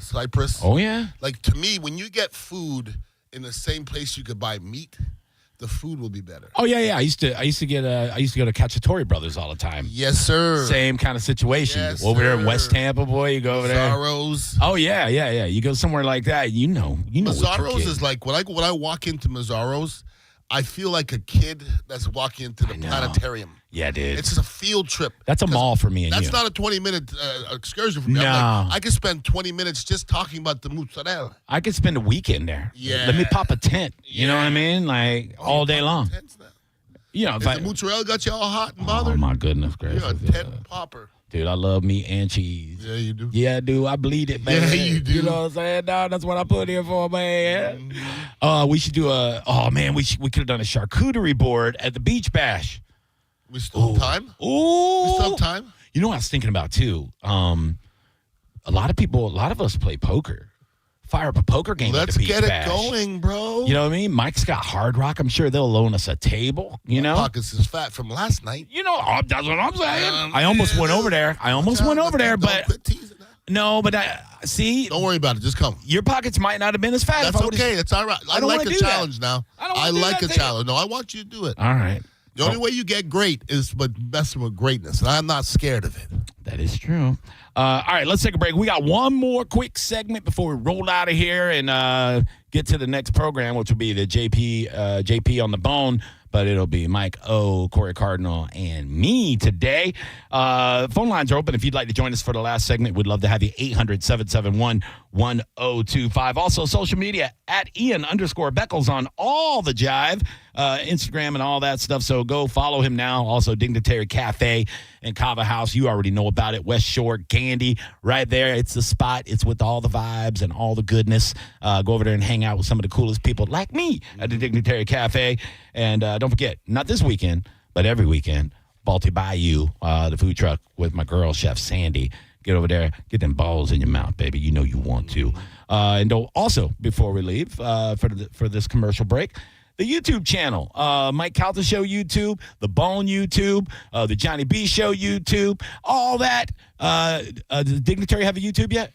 Cypress. Oh, yeah? Like, to me, when you get food in the same place you could buy meat, the food will be better. Oh, yeah. I used to go to Cacciatore Brothers all the time. Yes, sir. Same kind of situation. Yes, over there sir. in West Tampa, boy, you go over there. Mazzaro's. Oh, yeah. You go somewhere like that, you know. Mazzaro's is like, when I walk into Mazzaro's, I feel like a kid that's walking into the planetarium. Yeah, dude. It's just a field trip. That's a mall for me and That's you. not a 20-minute excursion for me. No. I'm like, I could spend 20 minutes just talking about the mozzarella. I could spend a weekend there. Yeah. Let me pop a tent. You know what I mean? Like all day long. You know, if the mozzarella got you all hot and bothered? Oh my goodness gracious. You're a tent popper. Dude, I love meat and cheese. Yeah, you do. Yeah, I do. I bleed it, man. Yeah, you do. You know what I'm saying? No, that's what I put here for, man. We should do we could have done a charcuterie board at the beach bash. We still have time? Ooh. We still have time? You know what I was thinking about, too? A lot of us play poker. Fire up a poker game at the beach Let's get bash. it going, bro. You know what I mean? Mike's got Hard Rock. I'm sure they'll loan us a table, you know? Pockets is fat from last night. You know, that's what I'm saying. I almost went over there. But no, but see. Don't worry about it. Just come. Your pockets might not have been as fat. That's okay. It's all right. I like a challenge now. I like a challenge. No, I want you to do it. All right. The only way you get great is by messing with greatness, and I'm not scared of it. That is true. All right, let's take a break. We got one more quick segment before we roll out of here and get to the next program, which will be the JP on the Bone. But it'll be Mike O, Corey Cardinal, and me today. Phone lines are open. If you'd like to join us for the last segment, we'd love to have you. 800-771-1025. Also, social media at Ian_Beckles on all the jive, Instagram and all that stuff. So go follow him now. Also, Dignitary Cafe and Kava House. You already know about it. West Shore Candy right there. It's the spot. It's with all the vibes and all the goodness. Go over there and hang out with some of the coolest people like me at the Dignitary Cafe. And don't forget, not this weekend, but every weekend, Balti Bayou, the food truck with my girl, Chef Sandy. Get over there, get them balls in your mouth, baby. You know you want to. And also, before we leave for this commercial break, the YouTube channel, Mike Calta Show YouTube, The Bone YouTube, the Johnny B Show YouTube, all that. Does Dignitary have a YouTube yet?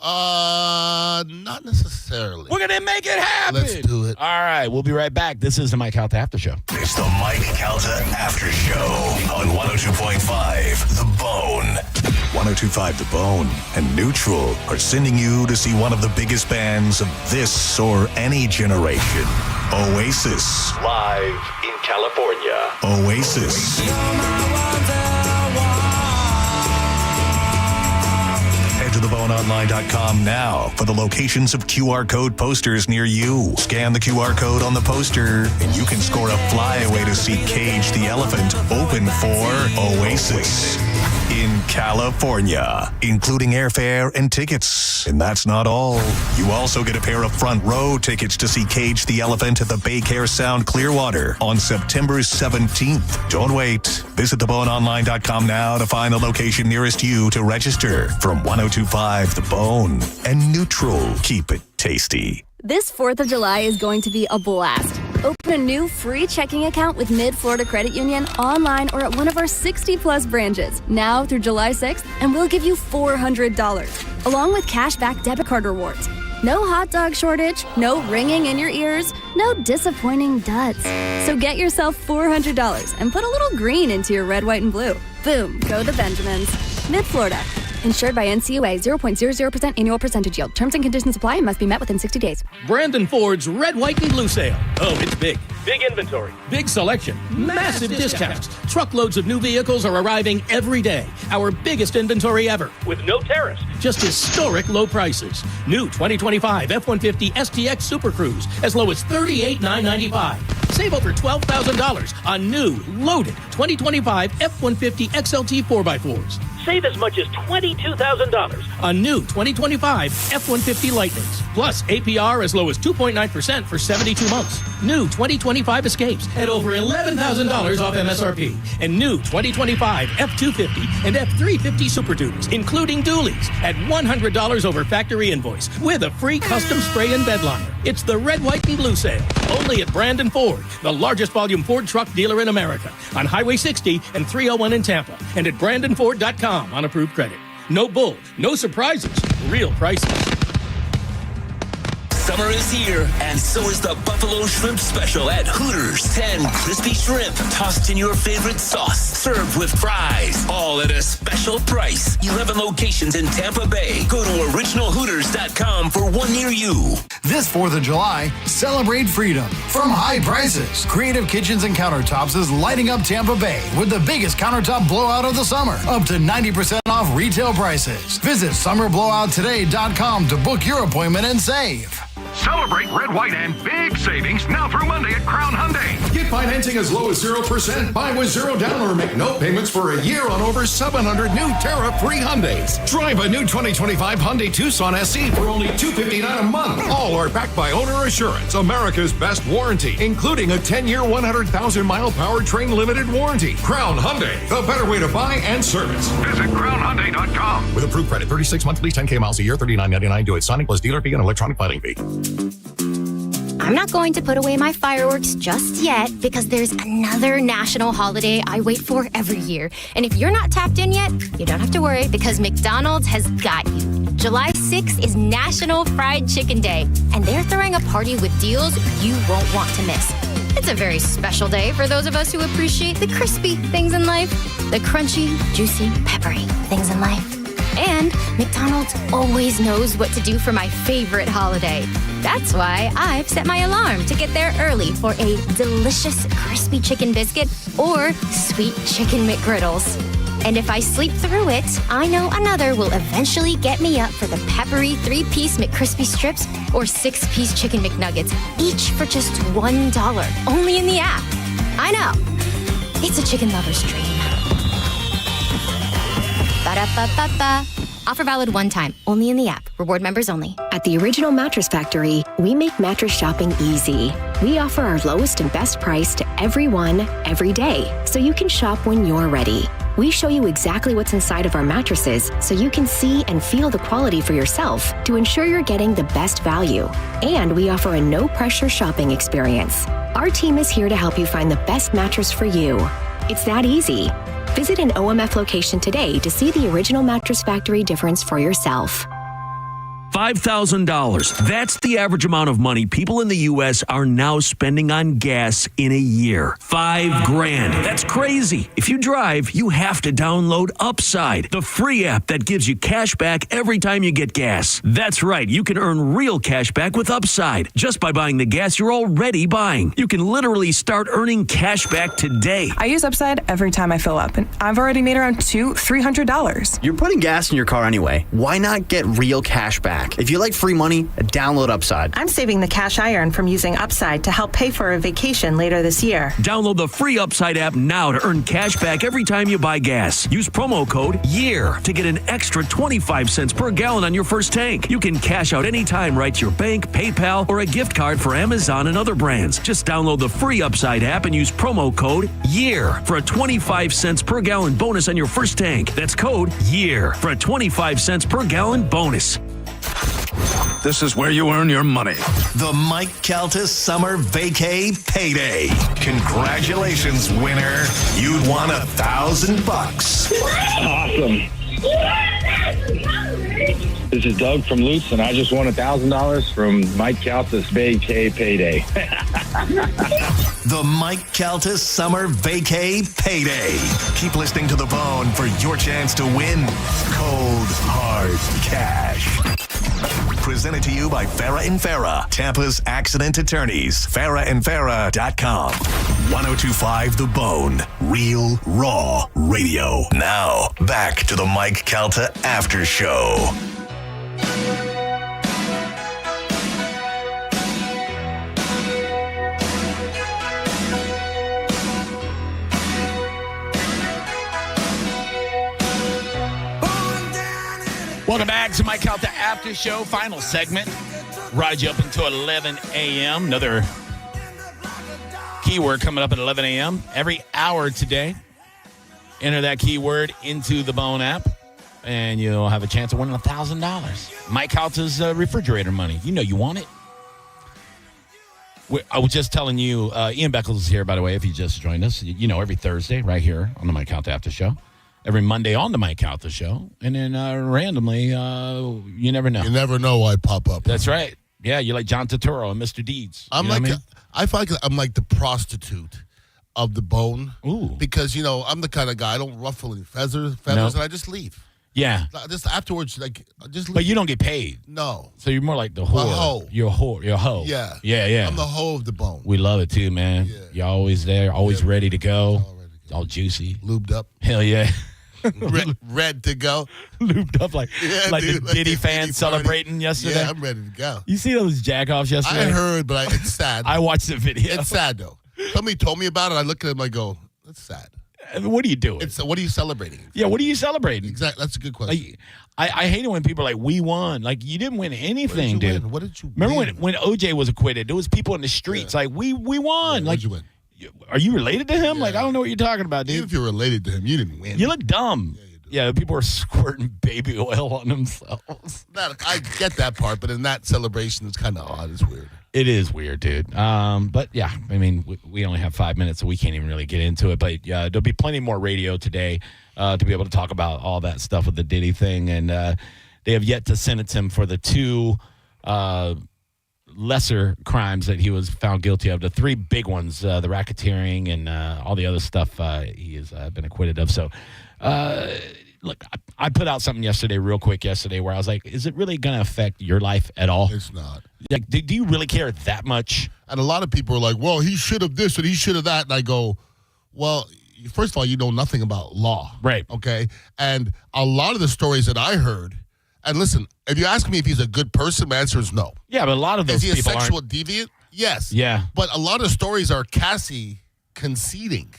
Not necessarily. We're going to make it happen. Let's do it. All right, we'll be right back. This is the Mike Calta After Show. It's the Mike Calta After Show on 102.5 The Bone. 102.5 The Bone and Neutral are sending you to see one of the biggest bands of this or any generation. Oasis. Live in California. Oasis. Head to theboneonline.com now for the locations of QR code posters near you. Scan the QR code on the poster, and you can score a flyaway to see Cage the Elephant open for Oasis in California, including airfare and tickets. And that's not all. You also get a pair of front row tickets to see Cage the Elephant at the Baycare Sound Clearwater on September 17th. Don't wait. Visit theboneonline.com now to find the location nearest you to register. From 102.5 The Bone and Neutral, keep it tasty. This 4th of July is going to be a blast. Open a new free checking account with Mid-Florida Credit Union online or at one of our 60-plus branches now through July 6th, and we'll give you $400, along with cashback debit card rewards. No hot dog shortage, no ringing in your ears, no disappointing duds. So get yourself $400 and put a little green into your red, white, and blue. Boom, go the Benjamins. Mid-Florida. Insured by NCUA, 0.00% annual percentage yield. Terms and conditions apply and must be met within 60 days. Brandon Ford's Red, White, and Blue sale. Oh, it's big. Big inventory. Big selection. Massive discounts. Truckloads of new vehicles are arriving every day. Our biggest inventory ever. With no tariffs. Just historic low prices. New 2025 F-150 STX Super Cruise as low as $38,995. Save over $12,000 on new, loaded 2025 F-150 XLT 4x4s. Save as much as $22,000 on new 2025 F-150 Lightnings. Plus APR as low as 2.9% for 72 months. New 2025 Escapes at over $11,000 off MSRP. And new 2025 F-250 and F-350 Super Duties, including dualies, at $100 over factory invoice with a free custom spray and bed liner. It's the Red, White, and Blue sale. Only at Brandon Ford, the largest volume Ford truck dealer in America. On Highway 60 and 301 in Tampa. And at BrandonFord.com on approved credit. No bull, no surprises, real prices. Summer is here, and so is the Buffalo Shrimp Special at Hooters. 10 crispy shrimp tossed in your favorite sauce, served with fries, all at a special price. 11 locations in Tampa Bay. Go to originalhooters.com for one near you. This 4th of July, celebrate freedom from high prices. Creative Kitchens and Countertops is lighting up Tampa Bay with the biggest countertop blowout of the summer, up to 90% off retail prices. Visit summerblowouttoday.com to book your appointment and save. Celebrate red, white, and big savings now through Monday at Crown Hyundai. Get financing as low as 0%. Buy with zero down or make no payments for a year on over 700 new tariff-free Hyundais. Drive a new 2025 Hyundai Tucson SC for only $259 a month. All are backed by Owner Assurance, America's best warranty, including a 10-year, 100,000-mile powertrain limited warranty. Crown Hyundai, the better way to buy and service. Visit crownhyundai.com. With approved credit, 36 monthly, 10K miles a year, $39.99. Do it. Signing plus dealer fee and electronic filing fee. I'm not going to put away my fireworks just yet because there's another national holiday I wait for every year. And if you're not tapped in yet, you don't have to worry because McDonald's has got you. July 6th is National Fried Chicken Day, and they're throwing a party with deals you won't want to miss. It's a very special day for those of us who appreciate the crispy things in life, the crunchy, juicy, peppery things in life. And McDonald's always knows what to do for my favorite holiday. That's why I've set my alarm to get there early for a delicious crispy chicken biscuit or sweet chicken McGriddles. And if I sleep through it, I know another will eventually get me up for the peppery 3-piece McCrispy strips or 6-piece chicken McNuggets, each for just $1, only in the app. I know. It's a chicken lover's dream. Ba-da-ba-ba-ba. Offer valid one time, only in the app. Reward members only. At the Original Mattress Factory, we make mattress shopping easy. We offer our lowest and best price to everyone, every day, so you can shop when you're ready. We show you exactly what's inside of our mattresses so you can see and feel the quality for yourself to ensure you're getting the best value. And we offer a no-pressure shopping experience. Our team is here to help you find the best mattress for you. It's that easy. Visit an OMF location today to see the Original Mattress Factory difference for yourself. $5,000. That's the average amount of money people in the U.S. are now spending on gas in a year. $5,000. That's crazy. If you drive, you have to download Upside, the free app that gives you cash back every time you get gas. That's right. You can earn real cash back with Upside just by buying the gas you're already buying. You can literally start earning cash back today. I use Upside every time I fill up, and I've already made around $300. You're putting gas in your car anyway. Why not get real cash back? If you like free money, download Upside. I'm saving the cash I earn from using Upside to help pay for a vacation later this year. Download the free Upside app now to earn cash back every time you buy gas. Use promo code YEAR to get an extra 25 cents per gallon on your first tank. You can cash out anytime right to your bank, PayPal, or a gift card for Amazon and other brands. Just download the free Upside app and use promo code YEAR for a 25 cents per gallon bonus on your first tank. That's code YEAR for a 25 cents per gallon bonus. This is where you earn your money. The Mike Calta Summer Vacay Payday. Congratulations, winner. You'd won $1,000. Awesome. This is Doug from Lutz, and I just won $1,000 from Mike Calta's Vacay Payday. The Mike Calta Summer Vacay Payday. Keep listening to The Bone for your chance to win cold, hard cash. Presented to you by Farah & Farah, Tampa's accident attorneys. FarahandFarah.com. 102.5 The Bone. Real, raw radio. Now, back to the Mike Calta After Show. Welcome back to Mike Calta After Show, final segment. Ride you up until 11 a.m. Another keyword coming up at 11 a.m. Every hour today. Enter that keyword into the Bone app, and you'll have a chance of winning $1,000. Mike Calta's refrigerator money. You know you want it. I was just telling you, Ian Beckles is here, by the way, if you just joined us. You know, every Thursday right here on the Mike Calta After Show. Every Monday on the Mike Calta Show. And then randomly, you never know. You never know why I pop up. That's right. Yeah, you're like John Turturro and Mr. Deeds. I feel like I'm like the prostitute of the bone. Ooh. Because, I'm the kind of guy, I don't ruffle any feathers, and I just leave. Yeah. Just afterwards, just leave. But you don't get paid. No. So you're more like the whore. A hoe. You're a whore. You're a hoe. Yeah. Yeah. I'm the hoe of the bone. We love it too, man. Yeah. You're always there, always ready to go. All juicy. Lubed up. Hell yeah. Red to go. Lubed up like dude, the Diddy fans celebrating yesterday. Yeah, I'm ready to go. You see those jack-offs yesterday? I heard, but it's sad. I watched the video. It's sad, though. Somebody told me about it. I look at him, I go, that's sad. What are you doing? What are you celebrating? Yeah, what are you celebrating? Exactly. That's a good question. I hate it when people are like, we won. Like, you didn't win anything, dude. What did you Remember when OJ was acquitted? There was people in the streets like, we won. What did you win? Are you related to him? Yeah. Like, I don't know what you're talking about, dude. Even if you're related to him, you didn't win. You look dumb. Yeah, people are squirting baby oil on themselves. I get that part, but in that celebration, it's kind of odd. It's weird. It is weird, dude. But yeah, I mean, we only have 5 minutes, so we can't even really get into it. But there'll be plenty more radio today to be able to talk about all that stuff with the Diddy thing. And they have yet to sentence him for the 2 lesser crimes that he was found guilty of. The 3 big ones, the racketeering and all the other stuff he has been acquitted of. So, look, I put out something real quick yesterday, where I was like, is it really going to affect your life at all? It's not. Like, do you really care that much? And a lot of people are like, well, he should have this and he should have that. And I go, well, first of all, you know nothing about law. Right. Okay? And a lot of the stories that I heard, and listen, if you ask me if he's a good person, my answer is no. Yeah, but a lot of those people Is he a sexual deviant? Yes. Yeah. But a lot of stories are Cassie conceding.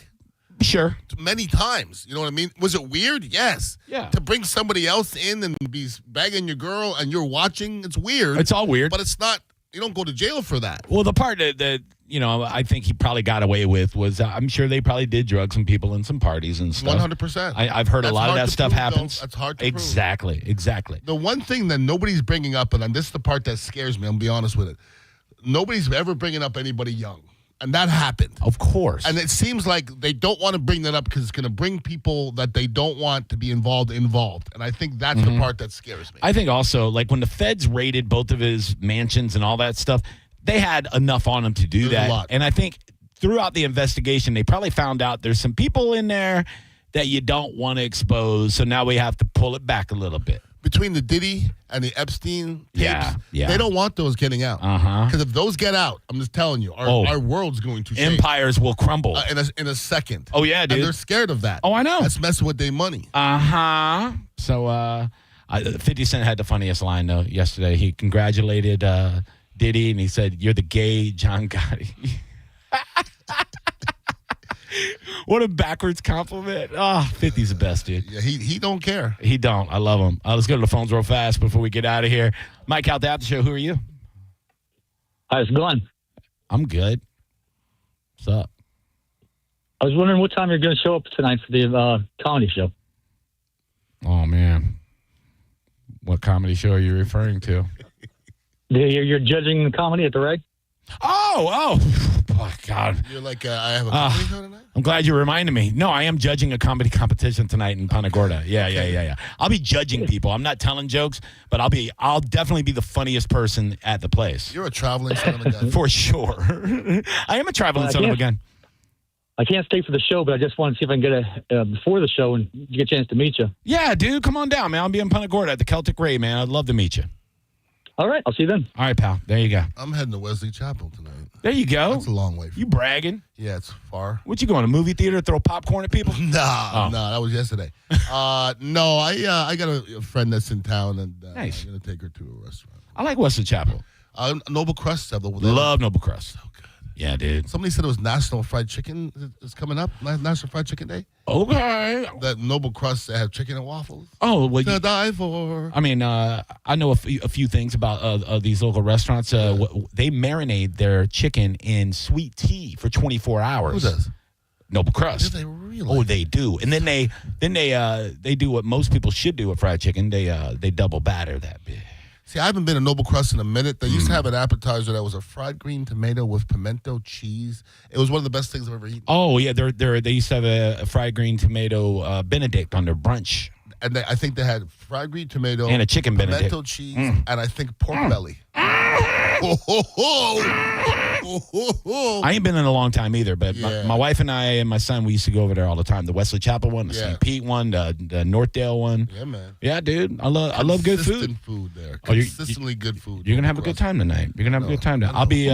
Sure. Many times. You know what I mean? Was it weird? Yes. Yeah. To bring somebody else in and be bagging your girl and you're watching, it's weird. It's all weird. But it's not, you don't go to jail for that. Well, the part that I think he probably got away with was I'm sure they probably did drug some people in some parties and stuff. 100%. I've heard a lot of that stuff happens. That's hard to prove. Exactly. The one thing that nobody's bringing up, and this is the part that scares me, I'm going to be honest with it. Nobody's ever bringing up anybody young. And that happened. Of course. And it seems like they don't want to bring that up because it's going to bring people that they don't want to be involved. And I think that's the part that scares me. I think also, like, when the feds raided both of his mansions and all that stuff, they had enough on him to do that. A lot. And I think throughout the investigation, they probably found out there's some people in there that you don't want to expose. So now we have to pull it back a little bit. Between the Diddy and the Epstein tapes, they don't want those getting out. Because if those get out, I'm just telling you, our world's going to shake. Empires will crumble. In a second. Oh, yeah, dude. And they're scared of that. Oh, I know. That's messing with their money. So 50 Cent had the funniest line, though, yesterday. He congratulated Diddy, and he said, "You're the gay John Gotti." What a backwards compliment. 50's the best, dude. Yeah, he don't care. He don't. I love him. Let's go to the phones real fast before we get out of here. Mike, Calta Aftershow, who are you? How's it going? I'm good. What's up? I was wondering what time you're going to show up tonight for the comedy show. Oh, man. What comedy show are you referring to? You're judging the comedy at the Reg? Oh, God. You're like, I have a comedy show tonight? I'm glad you reminded me. No, I am judging a comedy competition tonight in Punta Gorda. Yeah. I'll be judging people. I'm not telling jokes, but I'll definitely be the funniest person at the place. You're a traveling son of a gun. For sure. I am a traveling son of a gun. I can't stay for the show, but I just want to see if I can get before the show and get a chance to meet you. Yeah, dude, come on down, man. I'll be in Punta Gorda at the Celtic Ray, man. I'd love to meet you. All right, I'll see you then. All right, pal. There you go. I'm heading to Wesley Chapel tonight. There you go. That's a long way. You bragging? Yeah, it's far. What, you going to movie theater, throw popcorn at people? No, that was yesterday. No, I got a friend that's in town, and nice. I'm going to take her to a restaurant. I like Wesley Chapel. Noble Crust. Love Noble Crust. So good. Yeah, dude. Somebody said it was National Fried Chicken is coming up. National Fried Chicken Day. Okay. That Noble Crust, they have chicken and waffles. Oh, well, to die for. I mean, I know a few things about these local restaurants. They marinate their chicken in sweet tea for 24 hours. Who does? Noble Crust. Do they really? Oh, they do. And then they do what most people should do with fried chicken. They double batter that bit. See, I haven't been to Noble Crust in a minute. They used to have an appetizer that was a fried green tomato with pimento cheese. It was one of the best things I've ever eaten. Oh, yeah. They used to have a fried green tomato Benedict on their brunch. And I think they had fried green tomato. And a chicken pimento Benedict. cheese, and I think pork belly. I ain't been in a long time either, but my wife and I and my son, we used to go over there all the time. The Wesley Chapel one, the St. Pete one, the Northdale one. Yeah, man. Yeah, dude. I love good food. Food there. Consistently good food. You're gonna have a good time tonight. You're gonna have a good time. I'll be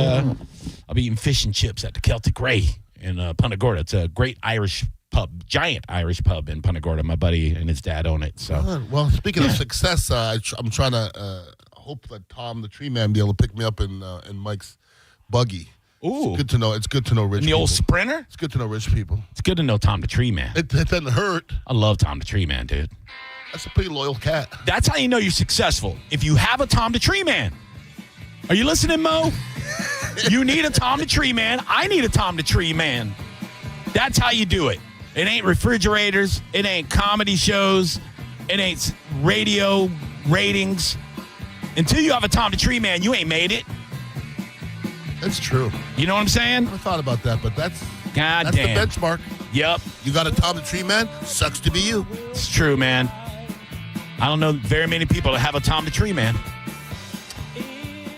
eating fish and chips at the Celtic Ray in Punta Gorda. It's a great Irish pub, giant Irish pub in Punta Gorda. My buddy and his dad own it. So, well, speaking of success, I'm trying to hope that Tom the Tree Man be able to pick me up in Mike's buggy. Ooh, it's good to know. It's good to know rich. And the people. old Sprinter. It's good to know rich people. It's good to know Tom the Tree Man. It doesn't hurt. I love Tom the Tree Man, dude. That's a pretty loyal cat. That's how you know you're successful. If you have a Tom the Tree Man. Are you listening, Mo? You need a Tom the Tree Man. I need a Tom the Tree Man. That's how you do it. It ain't refrigerators. It ain't comedy shows. It ain't radio ratings. Until you have a Tom the Tree Man, you ain't made it. That's true. You know what I'm saying? I thought about that, but that's the damn benchmark. Yep. You got a Tom the Tree Man? Sucks to be you. It's true, man. I don't know very many people that have a Tom the Tree Man.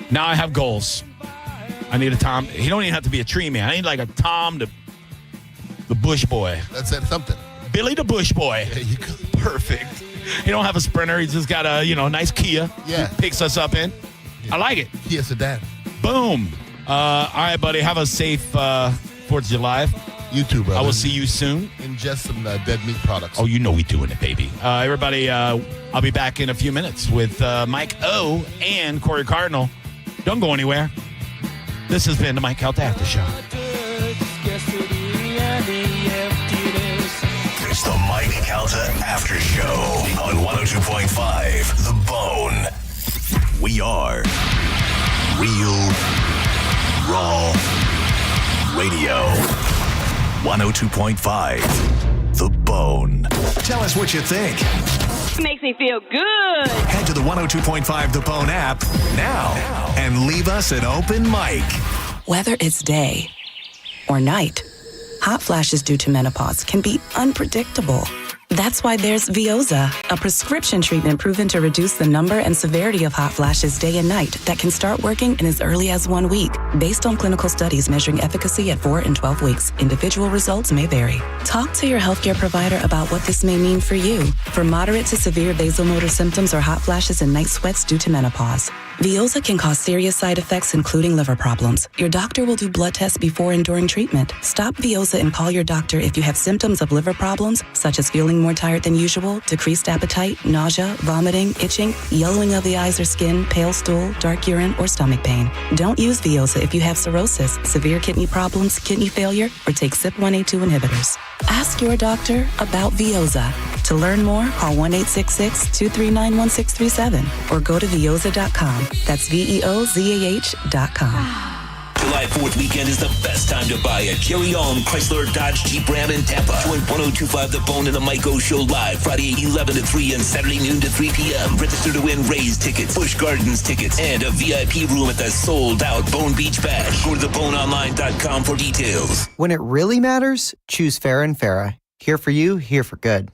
Now I have goals. I need a Tom. He don't even have to be a tree man. I need like a Tom the Bush Boy. That's something. Billy the Bush Boy. There you go. Perfect. He don't have a Sprinter. He's just got a nice Kia. Yeah. He picks us up in. Yeah. I like it. Kia sedan. Boom. All right, buddy. Have a safe 4th of July. You too, brother. I will see you soon. Ingest some dead meat products. Oh, you know we doing it, baby. Everybody, I'll be back in a few minutes with Mike O and Corey Cardinal. Don't go anywhere. This has been the Mike Calta Aftershow. It's the Mike Calta Aftershow on 102.5 The Bone. We are Real Raw Radio. 102.5 The Bone. Tell us what you think. Makes me feel good. Head to the 102.5 The Bone app now and leave us an open mic. Whether it's day or night, hot flashes due to menopause can be unpredictable. That's why there's Veoza, a prescription treatment proven to reduce the number and severity of hot flashes day and night that can start working in as early as 1 week. Based on clinical studies measuring efficacy at 4 and 12 weeks, individual results may vary. Talk to your healthcare provider about what this may mean for you. For moderate to severe vasomotor symptoms or hot flashes and night sweats due to menopause, Veoza can cause serious side effects, including liver problems. Your doctor will do blood tests before and during treatment. Stop Veoza and call your doctor if you have symptoms of liver problems, such as feeling more tired than usual, decreased appetite, nausea, vomiting, itching, yellowing of the eyes or skin, pale stool, dark urine, or stomach pain. Don't use Veoza if you have cirrhosis, severe kidney problems, kidney failure, or take CYP1A2 inhibitors. Ask your doctor about Veoza. To learn more, call 1-866-239-1637 or go to Veoza.com. That's VEOZAH.com. July 4th weekend is the best time to buy a Jerry Alm Chrysler Dodge Jeep Ram in Tampa. Join 102.5 The Bone and the Mike O Show live Friday 11 to 3 and Saturday noon to 3 p.m. Register to win Rays tickets, Busch Gardens tickets, and a VIP room at the sold-out Bone Beach Bash. Go to theboneonline.com for details. When it really matters, choose Farah & Farah. Here for you, here for good.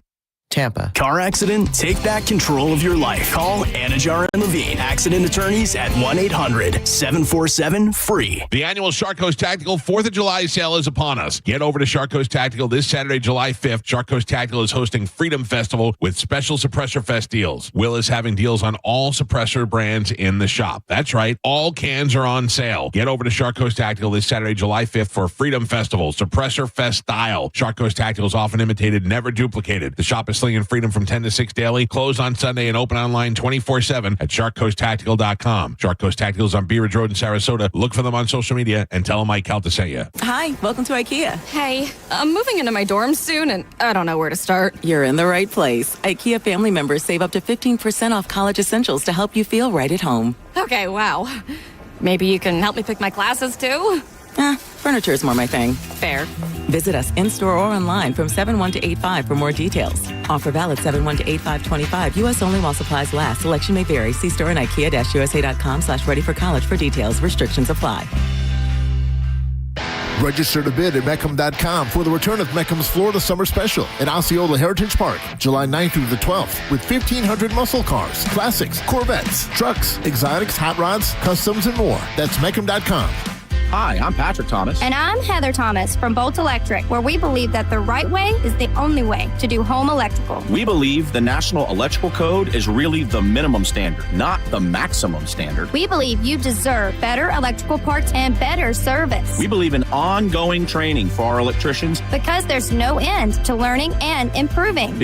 Tampa. Car accident? Take back control of your life. Call Anajar and Levine. Accident attorneys at 1-800-747-FREE. The annual Shark Coast Tactical 4th of July sale is upon us. Get over to Shark Coast Tactical this Saturday, July 5th. Shark Coast Tactical is hosting Freedom Festival with special Suppressor Fest deals. Will is having deals on all suppressor brands in the shop. That's right. All cans are on sale. Get over to Shark Coast Tactical this Saturday, July 5th for Freedom Festival. Suppressor Fest style. Shark Coast Tactical is often imitated, never duplicated. The shop is slinging freedom from 10 to 6 daily, closed on Sunday and open online 24/7 at sharkcoasttactical.com. Shark Coast Tactical is on Bee Ridge Road in Sarasota. Look for them on social media and tell them Mike Calta sent you. Hi, welcome to IKEA. Hey, I'm moving into my dorm soon, and I don't know where to start. You're in the right place. IKEA family members save up to 15% off college essentials to help you feel right at home. Okay, wow. Maybe you can help me pick my classes, too? Furniture is more my thing. Fair. Visit us in-store or online from 7/1 to 8/5 for more details. Offer valid 7/1 to 8/5/25. U.S. only while supplies last. Selection may vary. See store and IKEA-USA.com/ready for college for details. Restrictions apply. Register to bid at Meckham.com for the return of Meckham's Florida Summer Special at Osceola Heritage Park, July 9th through the 12th, with 1,500 muscle cars, classics, Corvettes, trucks, exotics, hot rods, customs, and more. That's Meckham.com. Hi, I'm Patrick Thomas. And I'm Heather Thomas from Bolt Electric, where we believe that the right way is the only way to do home electrical. We believe the National Electrical Code is really the minimum standard, not the maximum standard. We believe you deserve better electrical parts and better service. We believe in ongoing training for our electricians because there's no end to learning and improving.